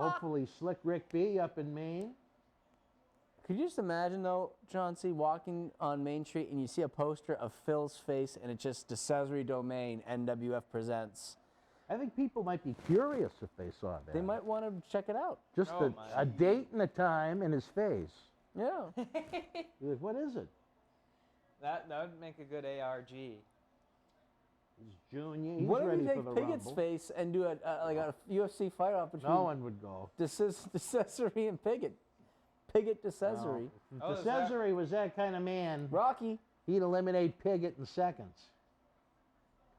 Hopefully Slick Rick B up in Maine. Could you just imagine, though, John C., walking on Main Street and you see a poster of Phil's face and it's just Accessory Domain, NWF Presents? I think people might be curious if they saw that. They might want to check it out. Just a date and a time and his face. Yeah. You're like, what is it? That would make a good ARG. It's Junior. He's What if ready you for take the Pigot's Rumble. face and do a UFC fight-off between No one would go. Accessory and Pigot? Pigot to Accessory. No. If Accessory was that kind of man, Rocky. he'd eliminate Pigot in seconds.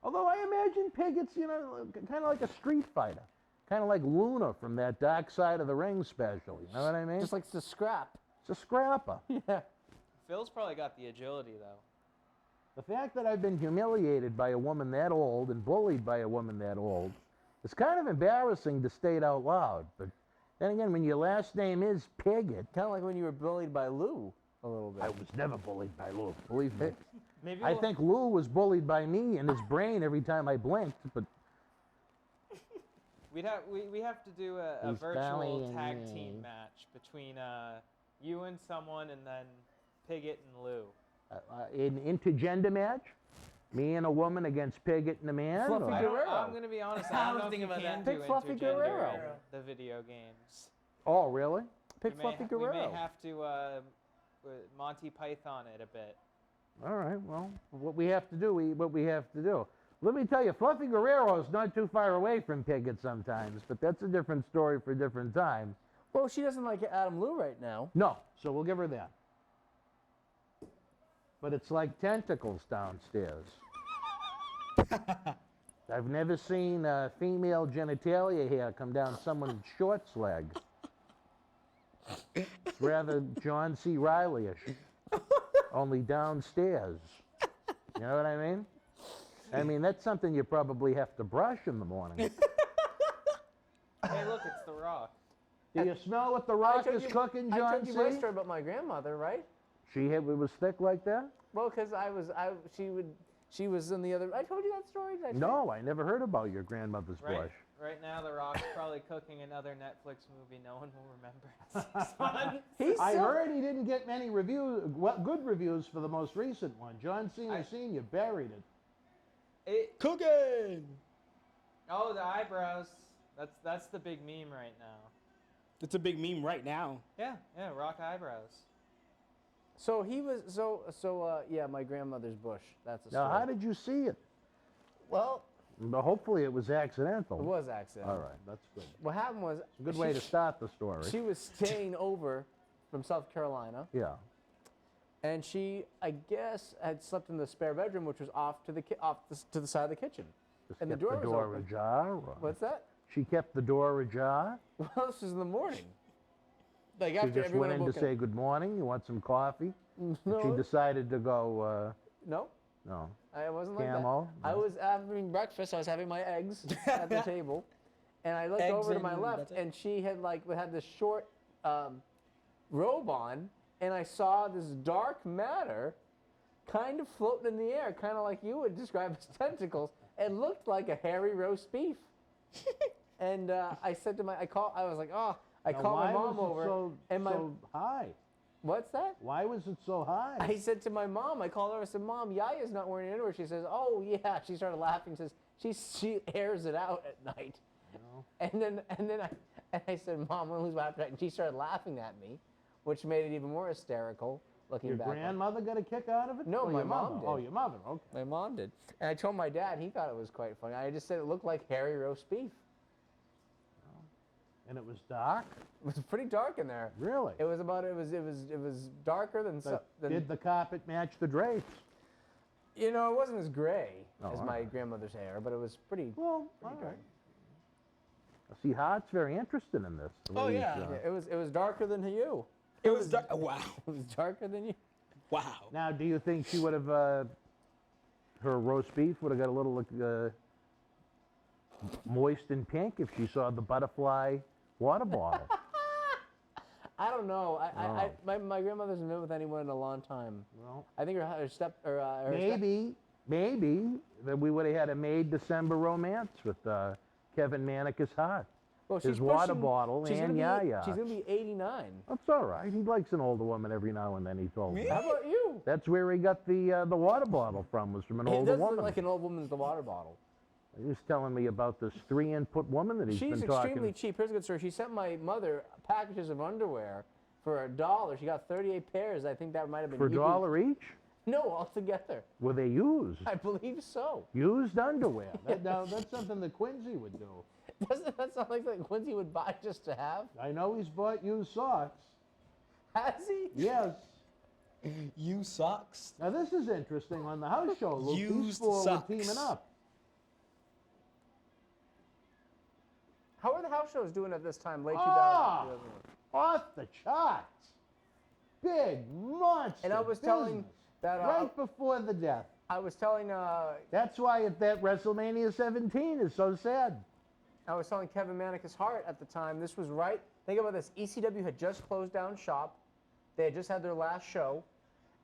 Although I imagine Pigot's, you know, kind of like a street fighter. Kind of like Luna from that Dark Side of the Ring special. You know what I mean? Just likes to scrap. It's a scrapper. Yeah. Phil's probably got the agility, though. The fact that I've been humiliated by a woman that old and bullied by a woman that old is kind of embarrassing to state out loud. But then again, when your last name is Pigot. Kind of like when you were bullied by Lou a little bit. I was never bullied by Lou, believe me. Maybe I think Lou was bullied by me in his brain every time I blinked, but we have to do a virtual tag team match between you and someone, and then Pigot and Lou. An intergender match? Me and a woman against Pigot and a man? Fluffy or- Guerrero. I'm going to be honest, I don't know if you can do Pick Fluffy intergender Guerrero. in the video games. Oh, really? Pick Fluffy Guerrero. We may have to Monty Python it a bit. All right, well, what we have to do, what we have to do. Let me tell you, Fluffy Guerrero is not too far away from Pigot sometimes, but that's a different story for a different time. Well, she doesn't like Adam Lou right now. No, so we'll give her that. But it's like tentacles downstairs. I've never seen female genitalia hair come down someone's shorts leg. It's rather John C. Riley-ish, only downstairs. You know what I mean? I mean, that's something you probably have to brush in the morning. Hey, look, it's The Rock. Do you smell what the Rock is cooking, John I told you C? my story about my grandmother, right? It was thick like that? Well, because she was in the other. I told you that story. Did I No, I never heard about your grandmother's brush. Right now, The Rock's probably cooking another Netflix movie no one will remember in 6 months. I heard he didn't get many reviews, good reviews for the most recent one. John Cena Sr. buried it. Cooking! Oh, the eyebrows. That's the big meme right now. It's a big meme right now. Yeah, Rock eyebrows. So he was yeah, my grandmother's bush. That's a story. Now, how did you see it? Well, Hopefully it was accidental. it was accidental. All right, that's good. What happened was It's a good way to start the story. She was staying over from South Carolina, Yeah. and she, I guess, had slept in the spare bedroom, which was off to the side of the kitchen. Just And the kept door was open. ajar? Or What's that? She kept the door ajar? Well, this was in the morning. Like She after just everyone went in had to woken say good morning, you want some coffee? No. She decided to go, No, no. I wasn't Camo? like that. I was having breakfast. I was having my eggs at the table, and I looked Eggs over to my and left, that's it? and she had had this short robe on, and I saw this dark matter kind of floating in the air, kind of like you would describe as tentacles. It looked like a hairy roast beef. And I said to I was like, oh, I called my mom over, and so high? what's that? Why was it so high? I said to my mom, I called her, I said, Mom, Yaya's not wearing underwear. She says, oh, yeah. She started laughing, says, she airs it out at night. No. And then I said, Mom, I'm going to lose my appetite. And she started laughing at me, which made it even more hysterical looking Your back. grandmother got a kick out of it? No, Or my your mom mother? did. Oh, your mother, okay. My mom did. And I told my dad, he thought it was quite funny. I just said it looked like hairy roast beef. And it was dark? It was pretty dark in there. Really? It was darker than Did the carpet match the drapes? it wasn't as gray Oh, as all my right. grandmother's hair, but it was pretty Well, pretty all dark. right. See, Hart's very interested in this. the Oh, way he's, yeah. Yeah, it was darker than you. It was dark. Wow. It was darker than you. Wow. Now, do you think she would have, her roast beef would have got a little moist and pink if she saw the butterfly water bottle? I don't know. Oh. My grandmother's been with anyone in a long time. Well, I think her maybe that we would have had a May December romance with Kevin Manicus Hart. Well, his she's water pushing- bottle, she's and gonna be, Yaya. She's going to be 89. That's all right. He likes an older woman every now and then, he told me. Me? How about you? That's where he got the water bottle from, was from an It older does woman. look like an old woman's the water bottle. He was telling me about this 3-input woman that he's She's been extremely talking. cheap. Here's a good story. She sent my mother packages of underwear for $1. She got 38 pairs. I think that might have been For used. $1 each? No, altogether. Were they used? I believe so. Used underwear. Now, that's something that Quincy would do. Doesn't that sound like something Quincy would buy just to have? I know he's bought used socks. Has he? Yes. You socks. Now, this is interesting. On the house show, Luke, these Used four were socks. teaming up. How are the house shows doing at this time, late Ah! 2000? Off the charts. Big monster And I was telling business. that right before the death. I was telling That's why that WrestleMania 17 is so sad. Kevin Manicus Hart at the time. This was right. Think about this. ECW had just closed down shop. They had just had their last show,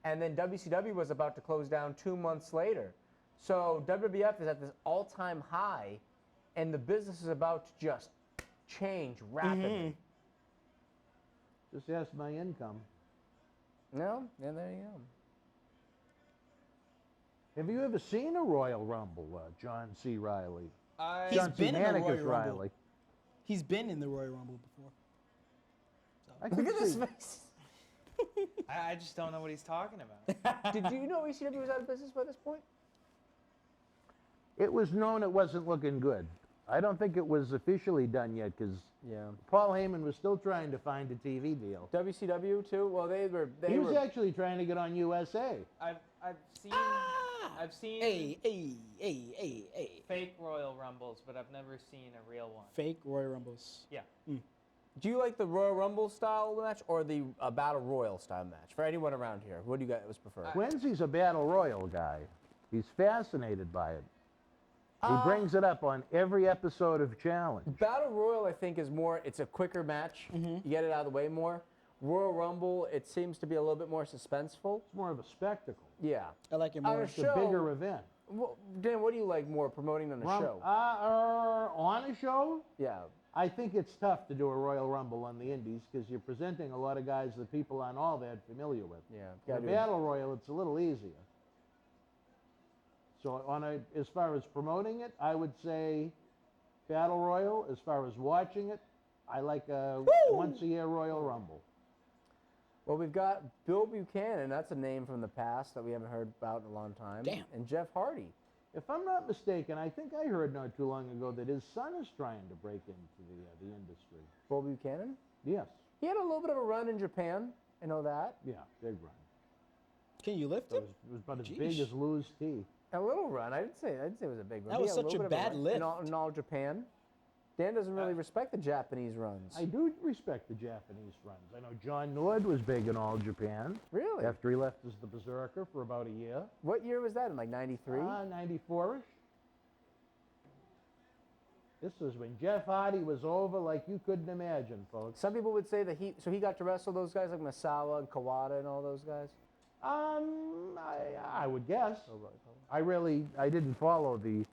and then WCW was about to close down 2 months later. So WWF is at this all-time high, and the business is about to just change rapidly. Just ask my income. No, yeah, there you go. Have you ever seen a Royal Rumble, John C. Riley? He's John C. been in a Manicus Royal Rumble. Riley. He's been in the Royal Rumble before. I Look can at this see- face. I just don't know what he's talking about. Did you know ECW was out of business by this point? It was known it wasn't looking good. I don't think it was officially done yet because Yeah. Paul Heyman was still trying to find a TV deal. WCW too. Well, they were. He was actually trying to get on USA. I've seen I've seen Hey. fake Royal Rumbles, but I've never seen a real one. Fake Royal Rumbles. Yeah. Do you like the Royal Rumble style match or the Battle Royal style match? For anyone around here, what do you guys prefer? Quincy's a battle royal guy. He's fascinated by it. He brings it up on every episode of Challenge. Battle Royal, I think, is more. It's a quicker match. You get it out of the way more. Royal Rumble, it seems to be a little bit more suspenseful. It's more of a spectacle. Yeah. I like it On more. a It's a show, bigger event. Dan, what do you like more, promoting on a show? On a show, Yeah. I think it's tough to do a Royal Rumble on the Indies because you're presenting a lot of guys that people aren't all that familiar with. Yeah. In a Gotta do it. Battle Royal, it's a little easier. So as far as promoting it, I would say Battle Royal. As far as watching it, I like a once-a-year Royal Rumble. Well, we've got Bill Buchanan. That's a name from the past that we haven't heard about in a long time. Damn. And Jeff Hardy. If I'm not mistaken, I think I heard not too long ago that his son is trying to break into the industry. Bill Buchanan. Yes. He had a little bit of a run in Japan. I know that. Yeah, big run. Can you lift It him? was about as Jeez. big as Lou's Tea. A little run. I didn't say it was a big run. That He was had such little a bit of bad run lift. in all Japan. Dan doesn't really respect the Japanese runs. I do respect the Japanese runs. I know John Nord was big in All Japan Really? after he left as the Berzerker for about a year. What year was that? In like '93? 94-ish. This was when Jeff Hardy was over like you couldn't imagine, folks. Some people would say that he got to wrestle those guys like Misawa and Kawada and all those guys. I would guess. I didn't follow the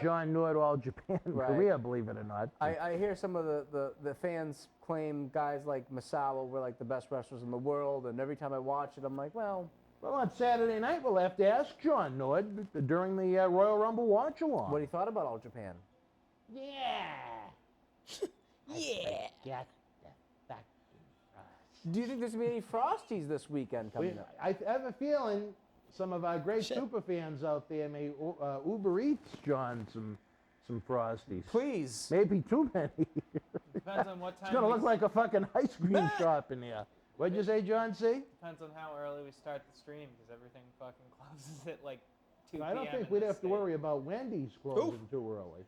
John Nord All Japan Right. career, believe it or not. I hear some of the fans claim guys like Misawa were like the best wrestlers in the world, and every time I watch it, I'm like, well, Well, on Saturday night, we'll have to ask John Nord during the Royal Rumble watch-along. what he thought about All Japan. Yeah. Yeah. Get the fucking frost. Do you think there's gonna be any Frosties this weekend coming up? I have a feeling some of our great Shit. super fans out there may Uber Eats John some Frosties. Please. Maybe too many. Depends on what time. It's gonna we look like a fucking ice cream shop in here. What'd you say, John C? Depends on how early we start the stream, because everything fucking closes at like 2 p.m. I don't think in we'd this have to state. worry about Wendy's closing too early.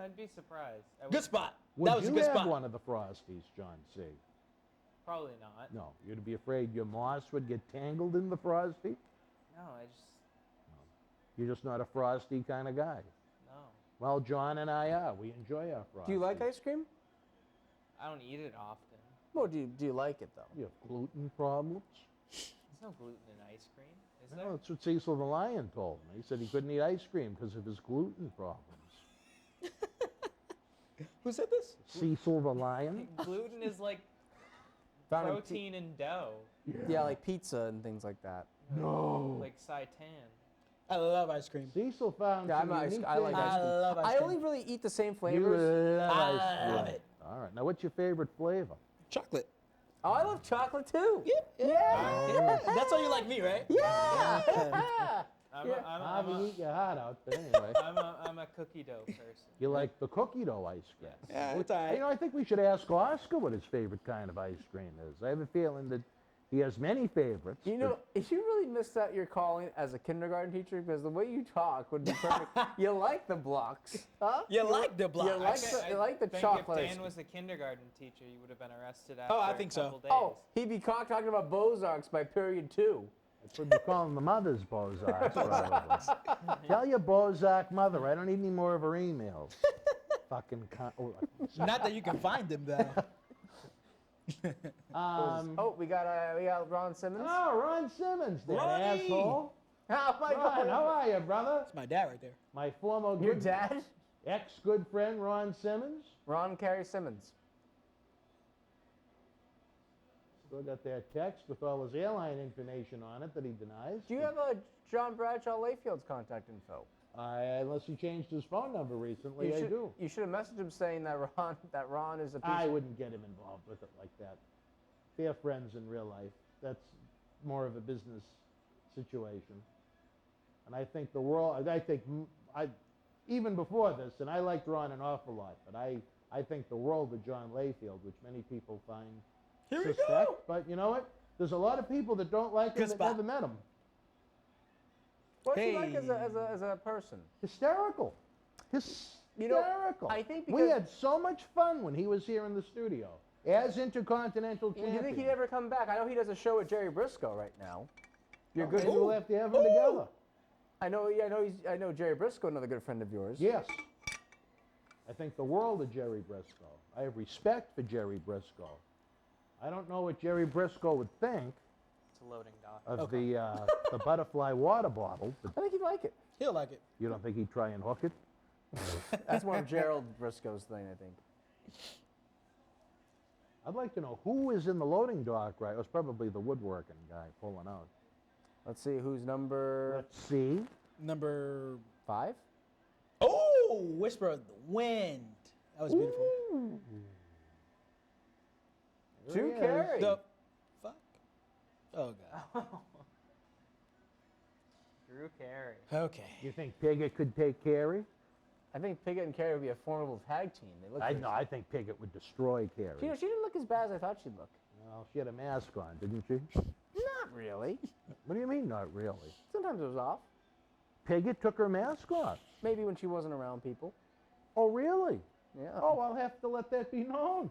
I'd be surprised. Good spot. Would That was a you good have spot. one of the Frosties, John C? Probably not. No, you'd be afraid your moss would get tangled in the Frosty? No, I just You're just not a Frosty kind of guy. no. Well, John and I are. We enjoy our Frosty. Do you like ice cream? I don't eat it often. Well, do you like it though? You have gluten problems? There's no gluten in ice cream, is there? No, that's what Cecil the Lion told me. He said he couldn't eat ice cream because of his gluten problems. Who said this? Cecil the Lion. Gluten is like Found in protein in dough, Yeah, like pizza and things like that. No. like seitan. I love ice cream. Cecil found Yeah, some unique I like things. ice cream. love ice I cream. only really eat the same You flavors. love ice I love cream. it. All right. Now, what's your favorite flavor? Chocolate. Oh, I love chocolate too. Yeah. That's how you like me, right? Yeah. Harvey, eat your heart out, but anyway. I'm a cookie dough person. You like the cookie dough ice cream? Yes. Yeah, it's all right. You know, I think we should ask Oscar what his favorite kind of ice cream is. I have a feeling that he has many favorites. You know, if you really missed out your calling as a kindergarten teacher, because the way you talk would be perfect. You like the blocks, huh? You like the blocks. You like the think chocolate. If Dan was a kindergarten teacher, you would have been arrested after I think a so. couple days. Oh, he'd be talking about Bozarks by period 2. That's what we call them, the mother's Bozarks, probably. Tell your Bozark mother I don't need any more of her emails. Fucking cunt. Not that you can find them, though. Oh, we got Ron Simmons. Oh, Ron Simmons, that Ronnie! asshole. Oh my Ron, God! how are you, brother? That's my dad right there. My former Your good dad, ex-good friend, Ron Simmons. Ron Carey Simmons. Still got that text with all his airline information on it that he denies. Do you have a John Bradshaw Layfield's contact info? Unless he changed his phone number recently, I do. You should have messaged him saying that Ron is a piece I of... wouldn't get him involved with it like that. They're friends in real life. That's more of a business situation. And I think the world, even before this, and I liked Ron an awful lot, but I think the world of John Layfield, which many people find Here we suspect. go. But you know what? There's a lot of people that don't like him Good that spot. never met him. What's he like Hey. as a person? Hysterical. Hysterical. You know, I think we because- had so much fun when he was here in the studio as Intercontinental Do Champion. you think he'd ever come back? I know he does a show with Jerry Briscoe right now. You're good. Maybe we'll have to have them together. I know Jerry Briscoe, another good friend of yours. Yes. I think the world of Jerry Briscoe. I have respect for Jerry Briscoe. I don't know what Jerry Briscoe would think It's a loading dock. of the butterfly water bottle, but I think he'd like it. He'll like it. you don't think he'd try and hook it? That's more of Gerald Briscoe's thing, I think. I'd like to know who is in the loading dock, right? It was probably the woodworking guy pulling out. Let's see who's number Let's see. Number 5. Oh, Whisper of the Wind. That was beautiful. There Drew he is. Carey. The fuck? Oh god. Drew Carey. Okay. You think Piggott could take Carey? I think Piggott and Carey would be a formidable tag team. They look. I think Piggott would destroy Carey. You know, she didn't look as bad as I thought she'd look. Well, she had a mask on, didn't she? Not really. What do you mean, not really? Sometimes it was off. Piggott took her mask off. Maybe when she wasn't around people. Oh, really? Yeah. Oh, I'll have to let that be known.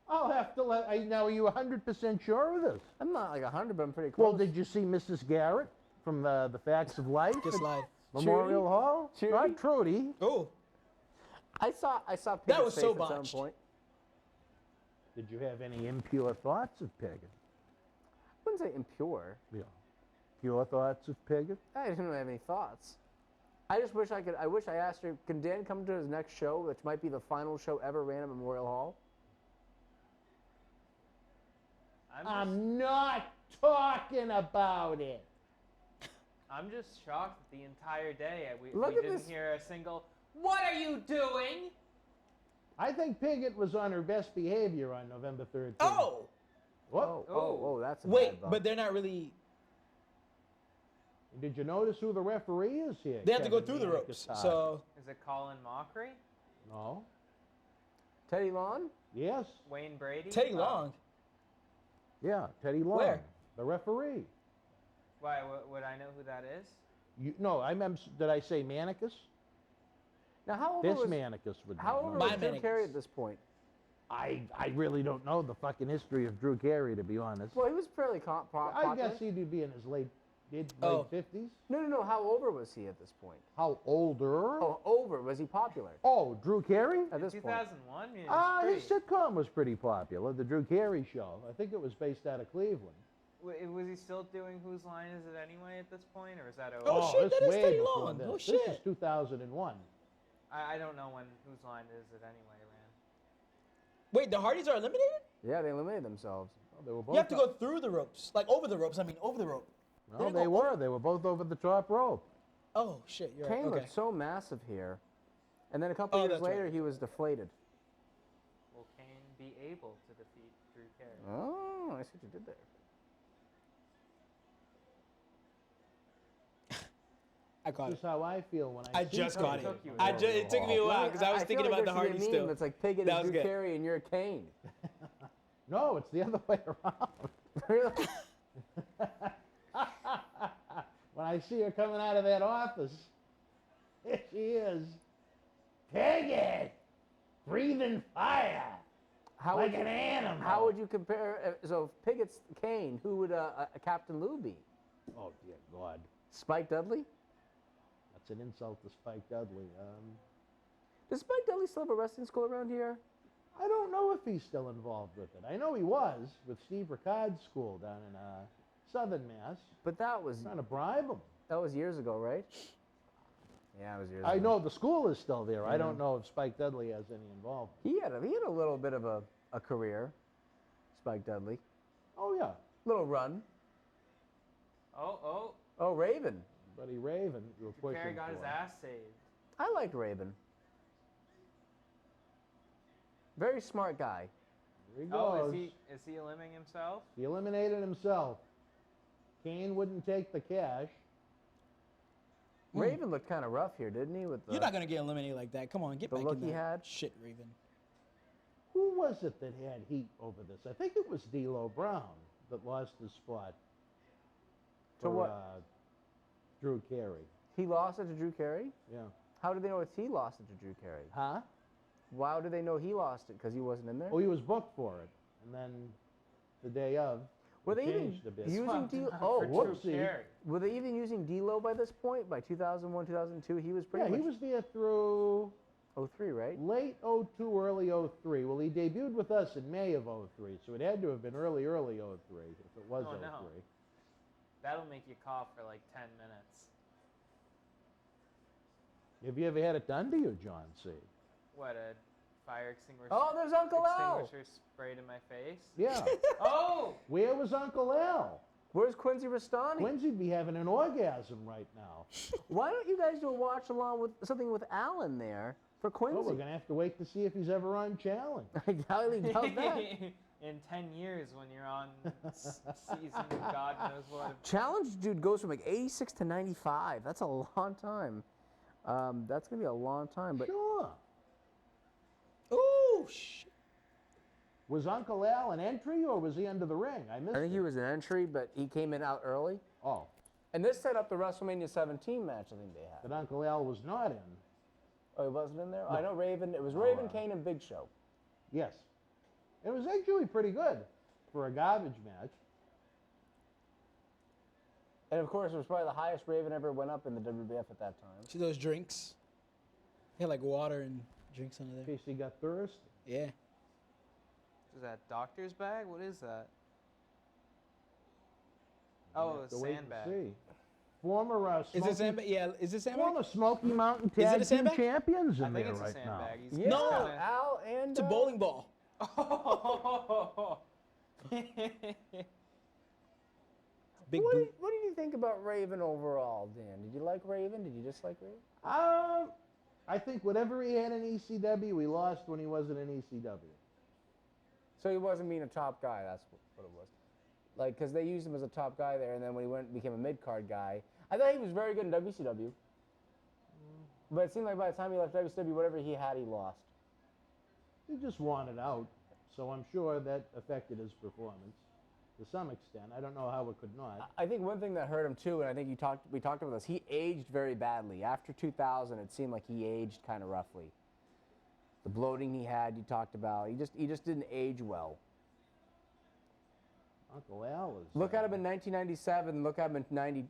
I'll have to let. Now, are you 100% sure of this? I'm not like 100, but I'm pretty close. Well, did you see Mrs. Garrett from the Facts of Life Just at lied. Memorial Trudy? Hall? Trudy? Not Trudy. Oh. I saw Piggott's That was face so at some botched. point. Did you have any impure thoughts of Piggott? I wouldn't say impure. Yeah. Pure thoughts of Piggott? I didn't have any thoughts. I just wish I could. I wish I asked her. Can Dan come to his next show, which might be the final show ever ran at Memorial Hall? I'm not talking about it. I'm just shocked that the entire day we Look at didn't this- hear a single, "What are you doing?" I think Piggott was on her best behavior on November 13th. Oh. What? Oh, that's a Wait, bad bump. but they're not really. Did you notice who the referee is here? They have to go Kevin through the Yankees ropes. Todd? So Is it Colin Mockery? No. Teddy Long. Yes. Wayne Brady? Teddy Oh. Long. Yeah, Teddy Long. Where? The referee. Why, would I know who that is? No, I meant, did I say Manicus? Now, how over This was Manicus would how know. over My was Drew Manicus. Carey at this point? I really don't know the fucking history of Drew Carey, to be honest. Well, he was fairly I popular. guess he'd be in his late Oh. 50s. No. How over was he at this point? How older? Oh, over. Was he popular Oh, Drew Carey? at this point? 2001? I mean, His sitcom was pretty popular, The Drew Carey Show. I think it was based out of Cleveland. Was he still doing Whose Line Is It Anyway at this point, or is that over? Oh, shit, this that is way Teddy before Long. This. Oh, This shit. is 2001. I don't know whose line is it anyway, Ran. Wait, the Hardys are eliminated? Yeah, they eliminated themselves. Oh, they were both You have to go through the ropes. Like over the ropes. I mean, over the rope. No, didn't they go were. over- They were both over the top rope. Oh, shit. You're right. Kane Okay. looked so massive here. And then a couple Oh, years that's right. later, he was deflated. Will Kane be able to defeat Drew Carey? Oh, I see what you did there. I caught This it. is how I feel when I see just something caught it. took you from a It took me a while because I was feel thinking like about the there should Hardys be a still. meme that's like Piggott That is was Drew good. Carey and you're Kane. No, it's the other way around. Really? When I see her coming out of that office, here she is. Piggott, breathing fire How like would an you, animal. how would you compare? So if Piggott's Kane, who would Captain Lou be? Oh, dear God. Spike Dudley? That's an insult to Spike Dudley. Does Spike Dudley still have a wrestling school around here? I don't know if he's still involved with it. I know he was with Steve Ricard's school down in Southern Mass. But that was Trying to bribe him. years ago, right? Yeah, it was years I ago. know the school is still there. I don't know if Spike Dudley has any involvement. He had a little bit of a career, Spike Dudley. Oh, yeah. Little run. Oh, Oh, Raven. Buddy Raven, you were Drew pushing Carey got his for. ass saved. I liked Raven. Very smart guy. Here he Oh, goes. is he eliminating himself? He eliminated himself. Kane wouldn't take the cash. Raven looked kind of rough here, didn't he? With the, You're not going to get eliminated like that. Come on, get The back look in he that had? shit, Raven. Who was it that had heat over this? I think it was D'Lo Brown that lost his spot. To for, what? Drew Carey. He lost it to Drew Carey? Yeah. How did they know he lost it to Drew Carey? Huh? How did they know he lost it? Because he wasn't in there? Oh, he was booked for it. And then the day of, Were it they even changed a bit. using Swapped D? him out Oh, for Drew whoopsie. Carey. were they even using D'Lo by this point? By 2001, 2002, he was pretty Yeah, much he was there through 03, right? late 02, early 03. Well, he debuted with us in May of 03, so it had to have been early 03 if it was Oh, 03. no. That'll make you cough for like 10 minutes. Have you ever had it done to you, John C? What, a fire extinguisher? Oh, there's Uncle Al. Extinguisher sprayed in my face? Yeah. Oh! Where was Uncle Al? Where's Quincy Rastani? Quincy'd be having an orgasm right now. Why don't you guys do a watch along with something with Alan there for Quincy? Oh, we're going to have to wait to see if he's ever on Challenge. I highly doubt that. In 10 years when you're on season God knows what. of- Challenge, dude, goes from like 86 to 95. That's a long time. That's gonna be a long time. But Sure. Ooh, shit. Was Uncle Al an entry or was he under the ring? I missed I think it. he was an entry, but he came in out early. Oh, And this set up the WrestleMania 17 match. I think they had. that Uncle Al was not in. Oh, he wasn't in there. No. I know Raven. It was Oh, Raven, Kane, and Big Show. Yes. It was actually pretty good for a garbage match. And of course, it was probably the highest Raven ever went up in the WWF at that time. See those drinks? He had like water and drinks under In there. case he got thirsty. Yeah. Is that doctor's bag? What is that? We'll Oh, have a to wait and sandbag. see. Former Is Smoky, it sandbag? Yeah, is it sandbag? former Smoky Mountain Is it a Tag Team sandbag? Champions in I think there it's a right sandbag. now. He's Yeah, No. Al and It's a bowling ball. Oh. Big What boot. did, what did you think about Raven overall, Dan? Did you like Raven? Did you dislike Raven? I think whatever he had in ECW, he lost when he wasn't in ECW. So he wasn't being a top guy. That's what it was. Like, because they used him as a top guy there, and then when he went became a mid-card guy, I thought he was very good in WCW. But it seemed like by the time he left WCW, whatever he had, he lost. He just wanted out, so I'm sure that affected his performance to some extent. I don't know how it could not. I think one thing that hurt him too, and I think we talked about this. He aged very badly. After 2000, it seemed like he aged kind of roughly. The bloating he had, you talked about. He just didn't age well. Uncle Al is. Look at him in 1997. Look at him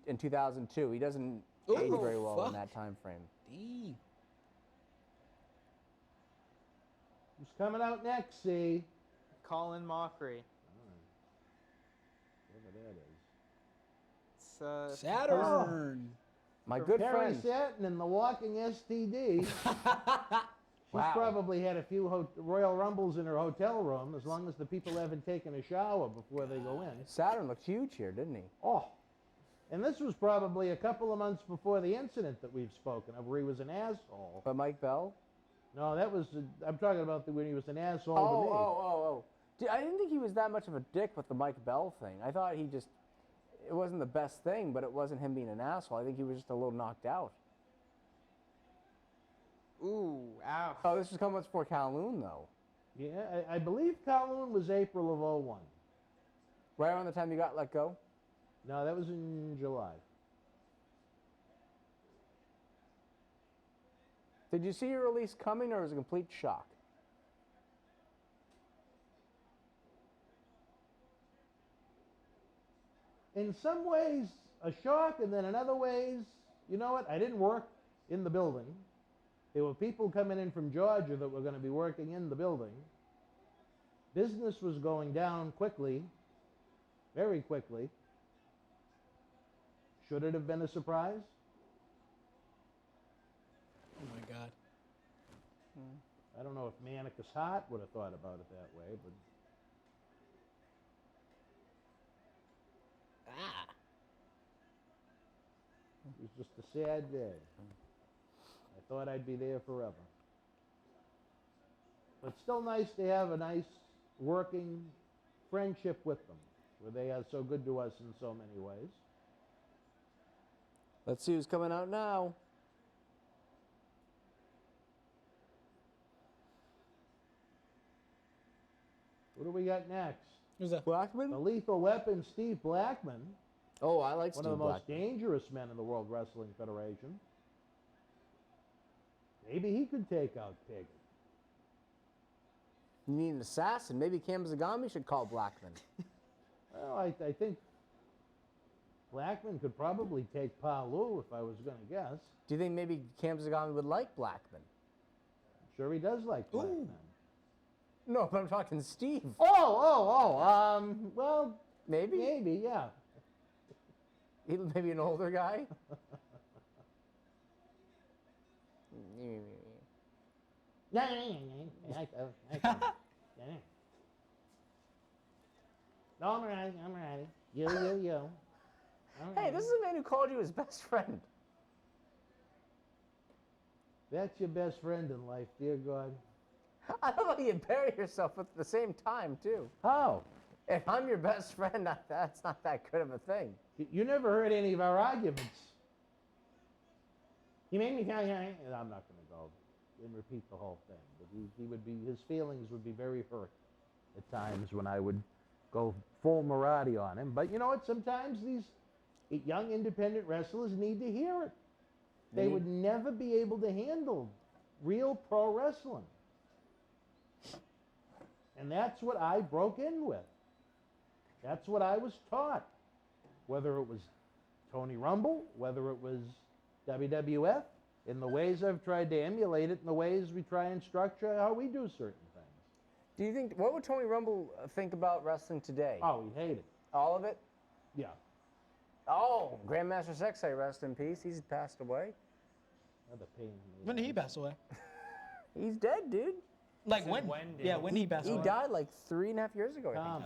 in 2002. He doesn't age Ooh, very well in fuck. that time frame. Dang. Who's coming out next, see? Colin Mockery. Whatever that is. It's Saturn. My good Carrie friend. Satin and the Walking STD. She's Wow. probably had a few Royal Rumbles in her hotel room, as long as the people haven't taken a shower before they go in. Saturn looked huge here, didn't he? Oh, and this was probably a couple of months before the incident that we've spoken of, where he was an asshole. But Mike Bell? No, that was, I'm talking about when he was an asshole to me. Oh. Dude, I didn't think he was that much of a dick with the Mike Bell thing. I thought he just, it wasn't the best thing, but it wasn't him being an asshole. I think he was just a little knocked out. Ooh, ow. Oh, this was a couple months before Kowloon, though. Yeah, I believe Kowloon was April of '01. Right around the time you got let go? No, that was in July. Did you see your release coming, or was it a complete shock? In some ways, a shock, and then in other ways, you know what? I didn't work in the building. There were people coming in from Georgia that were going to be working in the building. Business was going down quickly, very quickly. Should it have been a surprise? Oh my God. I don't know if Manicus Hart would have thought about it that way, but it was just a sad day. I thought I'd be there forever. But still nice to have a nice working friendship with them, where they are so good to us in so many ways. Let's see who's coming out now. What do we got next? Who's that? Blackman? The Lethal Weapon, Steve Blackman, Oh, I like one Steve of the most Blackman. dangerous men in the World Wrestling Federation. Maybe he could take out Pagan. You need an assassin. Maybe Cam Zagami should call Blackman. Well, I think Blackman could probably take Palu if I was going to guess. Do you think maybe Cam Zagami would like Blackman? I'm sure he does like Blackman. No, but I'm talking Steve. Well, Maybe? maybe, yeah. Maybe an older guy? No, I'm ready. Yo. Hey, this is a man who called you his best friend. That's your best friend in life, dear God. I don't know you bury yourself at the same time, too. How? If I'm your best friend, that's not that good of a thing. You never heard any of our arguments. He made me tell you, I'm not going to go and repeat the whole thing, but his feelings would be very hurt at times when I would go full Marathi on him. But you know what? Sometimes these young independent wrestlers need to hear it. They would never be able to handle real pro wrestling. And that's what I broke in with. That's what I was taught. Whether it was Tony Rumble, whether it was WWF, in the ways I've tried to emulate it, in the ways we try and structure how we do certain things. Do you think, what would Tony Rumble think about wrestling today? Oh, he hated it. All of it? Yeah. Oh, Grandmaster Sexay, rest in peace. He's passed away. Another pain in the When did he ass. pass away? He's dead, dude. Like Said when? when did Yeah, he? when he passed He away. died like 3.5 years ago, I think. Tom,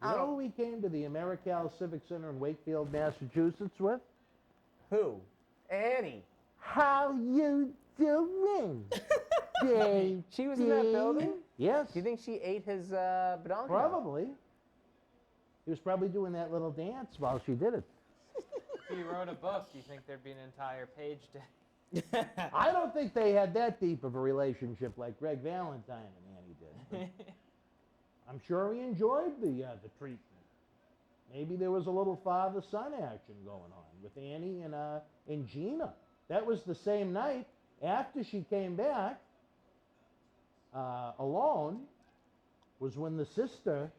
Oh. you know who we came to the AmeriCal Civic Center in Wakefield, Massachusetts with? Who? Annie. How you doing, baby? She was in that building? Yes. Do you think she ate his badonka? Probably. He was probably doing that little dance while she did it. If you wrote a book, do you think there'd be an entire page to... I don't think they had that deep of a relationship like Greg Valentine and Annie did. But I'm sure he enjoyed the treatment. Maybe there was a little father-son action going on with Annie and Gina. That was the same night after she came back alone, was when the sister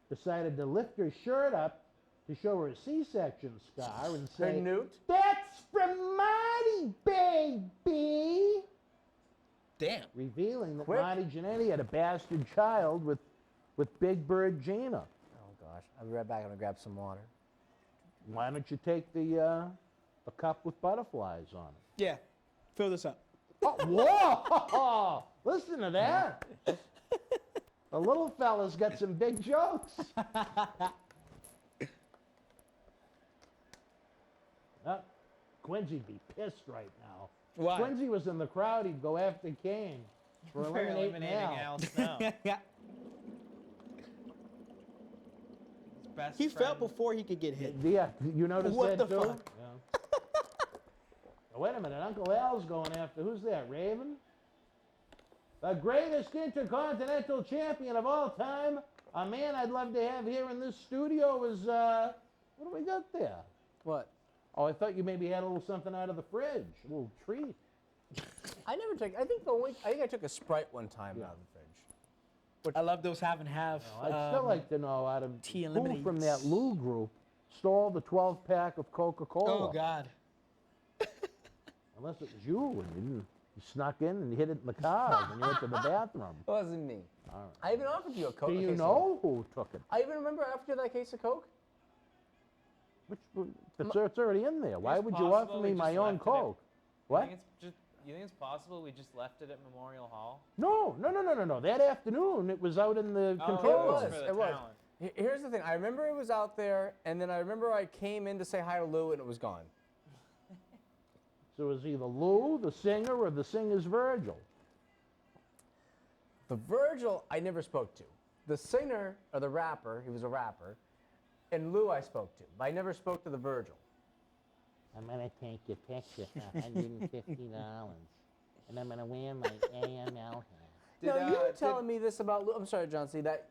decided to lift her shirt up to show her a C-section scar and say, newt? "That's from Marty, baby!" Damn. Revealing that Quick. Marty Jannetty had a bastard child with Big Bird Gina. Oh, gosh. I'll be right back. I'm going to grab some water. Why don't you take the cup with butterflies on it? Yeah. Fill this up. Oh, whoa! Listen to that. The little fella's got some big jokes. Quincy'd be pissed right now. Why? Quincy was in the crowd. He'd go after Kane for eliminating Al. Al Snow. Yeah. His best He friend. felt before he could get hit. Yeah, you noticed What that the too? fuck? Yeah. Oh, wait a minute, Uncle Al's going after, who's that, Raven? The greatest intercontinental champion of all time. A man I'd love to have here in this studio is, what do we got there? What? Oh, I thought you maybe had a little something out of the fridge, a little treat. I never took. I think I took a Sprite one time out of the fridge. I love those half and half. I'd still like to know out of tea and who lemonade. from that Lou group stole the 12-pack of Coca-Cola. Oh, God. Unless it was you and you snuck in and you hid it in the car when you went to the bathroom. It wasn't me. All right. I even offered you a Coke. Do a you case of know who took it? Coke. I even remember after that case of Coke. It's already in there. Why It's would you possible offer we me my just own left it at- Coke? What? You think it's possible we just left it at Memorial Hall? No. That afternoon, it was out in the control it room. was was, for the it was. talent. Here's the thing. I remember it was out there, and then I remember I came in to say hi to Lou, and it was gone. So it was either Lou, the singer, or the singer's Virgil. The Virgil, I never spoke to. The singer, or the rapper, he was a rapper, and Lou I spoke to, but I never spoke to the Virgil. I'm going to take your picture for $150, and I'm going to wear my AML hat. No, you were did- telling me this about Lou. I'm sorry, John C. That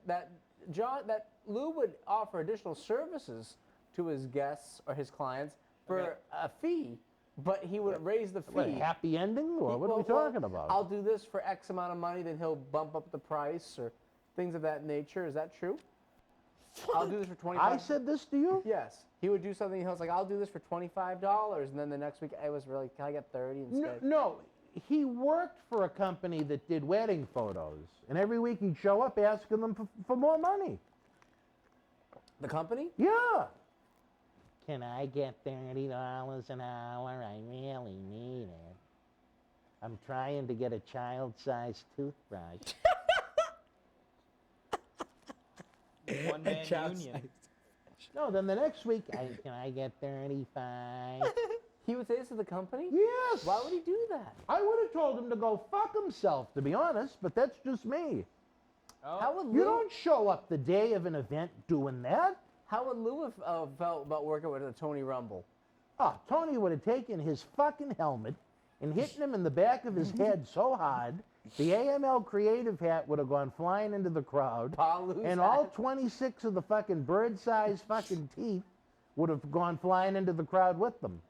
Lou would offer additional services to his guests or his clients for Okay. a fee, but he would raise the fee. What, a happy ending? Or what are we talking about? I'll do this for X amount of money, then he'll bump up the price or things of that nature. Is that true? I'll do this for $25. I said this to you? Yes. He would do something. He was like, "I'll do this for $25," and then the next week I was really, "Can I get 30 instead?" No, he worked for a company that did wedding photos, and every week he'd show up asking them for more money. The company? Yeah. Can I get $30 an hour? I really need it. I'm trying to get a child-sized toothbrush. One man union. No, then the next week, can I get 35? He would say this to the company? Yes. Why would he do that? I would have told him to go fuck himself, to be honest, but that's just me. Oh, How would You Lou? don't show up the day of an event doing that. How would Lou have felt about working with a Tony Rumble? Oh, Tony would have taken his fucking helmet and hitting him in the back of his head so hard, the AML creative hat would have gone flying into the crowd, Pa Lou's and hat. all 26 of the fucking bird-sized fucking teeth would have gone flying into the crowd with them.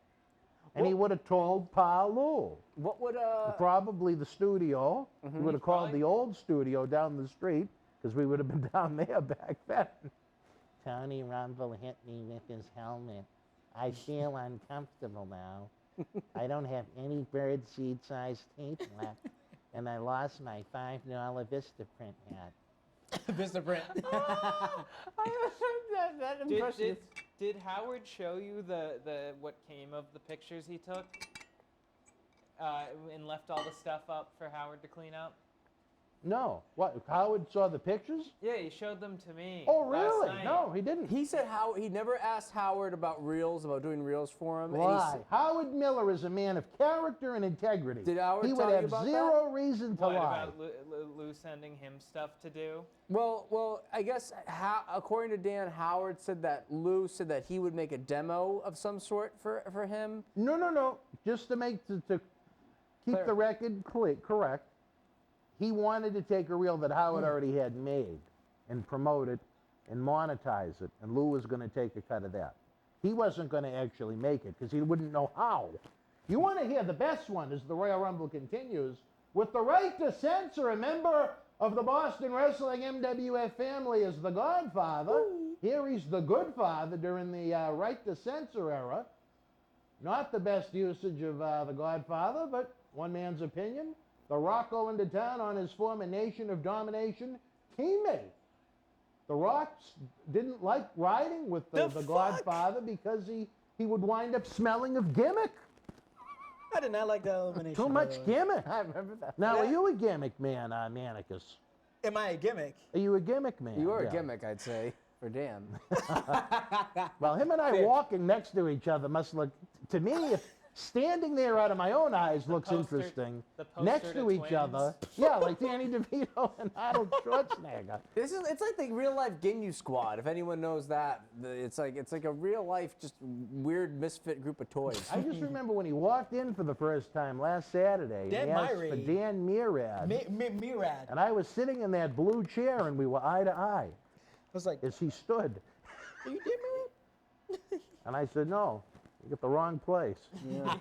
And he would have told Pa Lou. What would Probably the studio. He would have called Probably. the old studio down the street, because we would have been down there back then. Tony Rumble hit me with his helmet. I feel uncomfortable now. I don't have any birdseed sized teeth left, and I lost my $5 Vistaprint hat. Mr. Brent. that impression. Did Howard show you the what came of the pictures he took? And left all the stuff up for Howard to clean up? No. What? Howard saw the pictures? Yeah, he showed them to me. Oh, last really? night. No, he didn't. He said he never asked Howard about reels, about doing reels for him. and he Why? said- Howard Miller is a man of character and integrity. Did Howard he would tell you have about zero reason to What lie. about Lou sending him stuff to do? Well, I guess according to Dan, Howard said that Lou said that he would make a demo of some sort for him. No. Just to keep Clear. the record correct. He wanted to take a reel that Howard already had made and promote it and monetize it, and Lou was going to take a cut of that. He wasn't going to actually make it because he wouldn't know how. You want to hear the best one as the Royal Rumble continues. With the right to censor a member of the Boston Wrestling MWF family as the Godfather. Here he's the good father during the right to censor era. Not the best usage of the Godfather, but one man's opinion. The Rock going to town on his former Nation of Domination teammate. The Rock didn't like riding with the The fuck? Godfather because he would wind up smelling of gimmick. I did not like that elimination. Too by much the way. gimmick. I remember that. Now, are Yeah. you a gimmick man, Manicus? Am I a gimmick? Are you a gimmick man? You are Yeah. a gimmick, I'd say, for Dan. Well, him and I Fair. walking next to each other must look, to me, if standing there out of my own eyes looks poster- interesting. the poster Next to to each twins. other. Yeah, like Danny DeVito and Arnold Schwarzenegger. It's like the real life Ginyu Squad. If anyone knows that, it's like a real life just weird misfit group of toys. I just remember when he walked in for the first time last Saturday. Dan and he asked for Myrie. Dan Murad. Murad. And I was sitting in that blue chair and we were eye to eye I was like, as he stood. you did Murad? And I said, no, you got the wrong place. Yeah.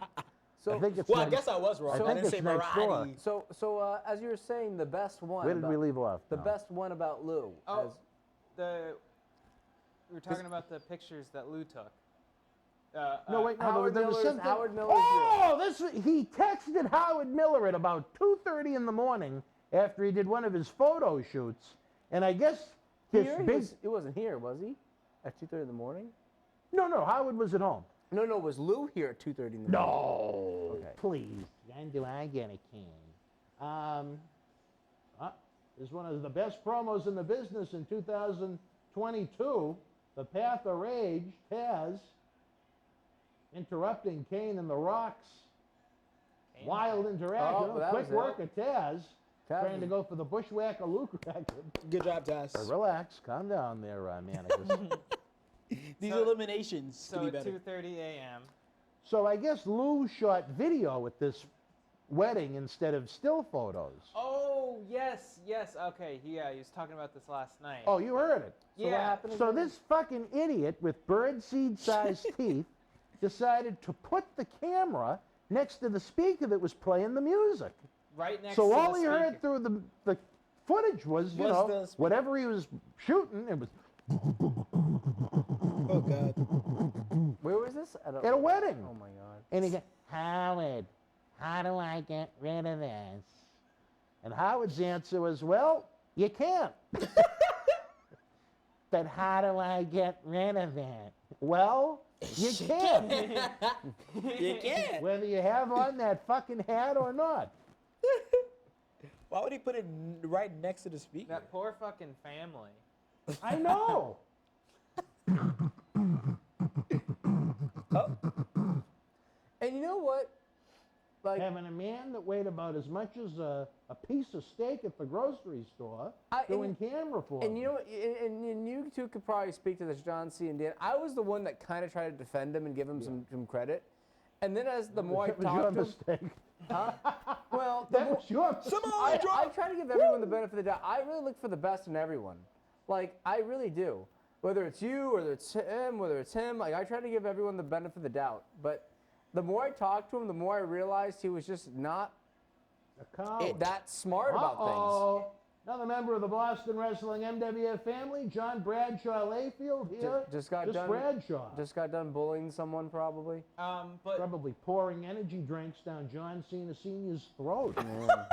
I think it's Well, I next- guess I was wrong. I I think didn't say it's next door. Murad. So as you were saying, the best one. Where did we about- leave off? The now? best one about Lou. Oh, as- we were talking about the pictures that Lou took. No, wait, no, Howard there was Miller's- something. Howard Miller's he texted Howard Miller at about 2:30 in the morning after he did one of his photo shoots, and I guess this Here, big. it wasn't here, was he? At 2:30 in the morning? No, Howard was at home. No, was Lou here at 2:30 in the morning? No, Okay. please. When do I get a can? Is one of the best promos in the business in 2022. The Path of Rage, Taz, interrupting Kane and the Rock's Kane? wild interaction. Oh, that Quick was it. work of Taz, Taz trying to was- go for the Bushwhacker Luke record. Good job, Taz. Relax, calm down there, Manicus. These So- eliminations So could be at better. 2:30 a.m. So I guess Lou shot video at this wedding instead of still photos. Oh yes. Okay. He was talking about this last night. Oh, you heard it. So what yeah. happened So again? this fucking idiot with birdseed-sized teeth decided to put the camera next to the speaker that was playing the music. Right next So to all the he heard speaker. through the footage was, you Was know, the speaker. whatever he was shooting, it was Oh, God. Where was this? At at a wedding. Oh my God. And he goes, Howard, how do I get rid of this? And Howard's answer was, well, you can't. But how do I get rid of it? Well, you can't. You can't. Whether you have on that fucking hat or not. Why would he put it right next to the speaker? That poor fucking family. I know. And you know what? Like, Having a man that weighed about as much as a piece of steak at the grocery store doing camera for and him. you know, what, and you two could probably speak to this, John C. and Dan. I was the one that kind of tried to defend him and give him some credit. And then as the more I That was your talked to him, mistake. well, the That more, was your mistake. I try to give everyone the benefit of the doubt. I really look for the best in everyone. Like, I really do. Whether it's you, whether it's him, like, I try to give everyone the benefit of the doubt. But the more I talked to him, the more I realized he was just not A coward. that smart about things. Uh-oh. Another member of the Boston Wrestling MWF family, John Bradshaw Layfield here. Just got done. Bradshaw. Just got done bullying someone, probably. But Probably pouring energy drinks down John Cena Sr.'s throat. Yeah.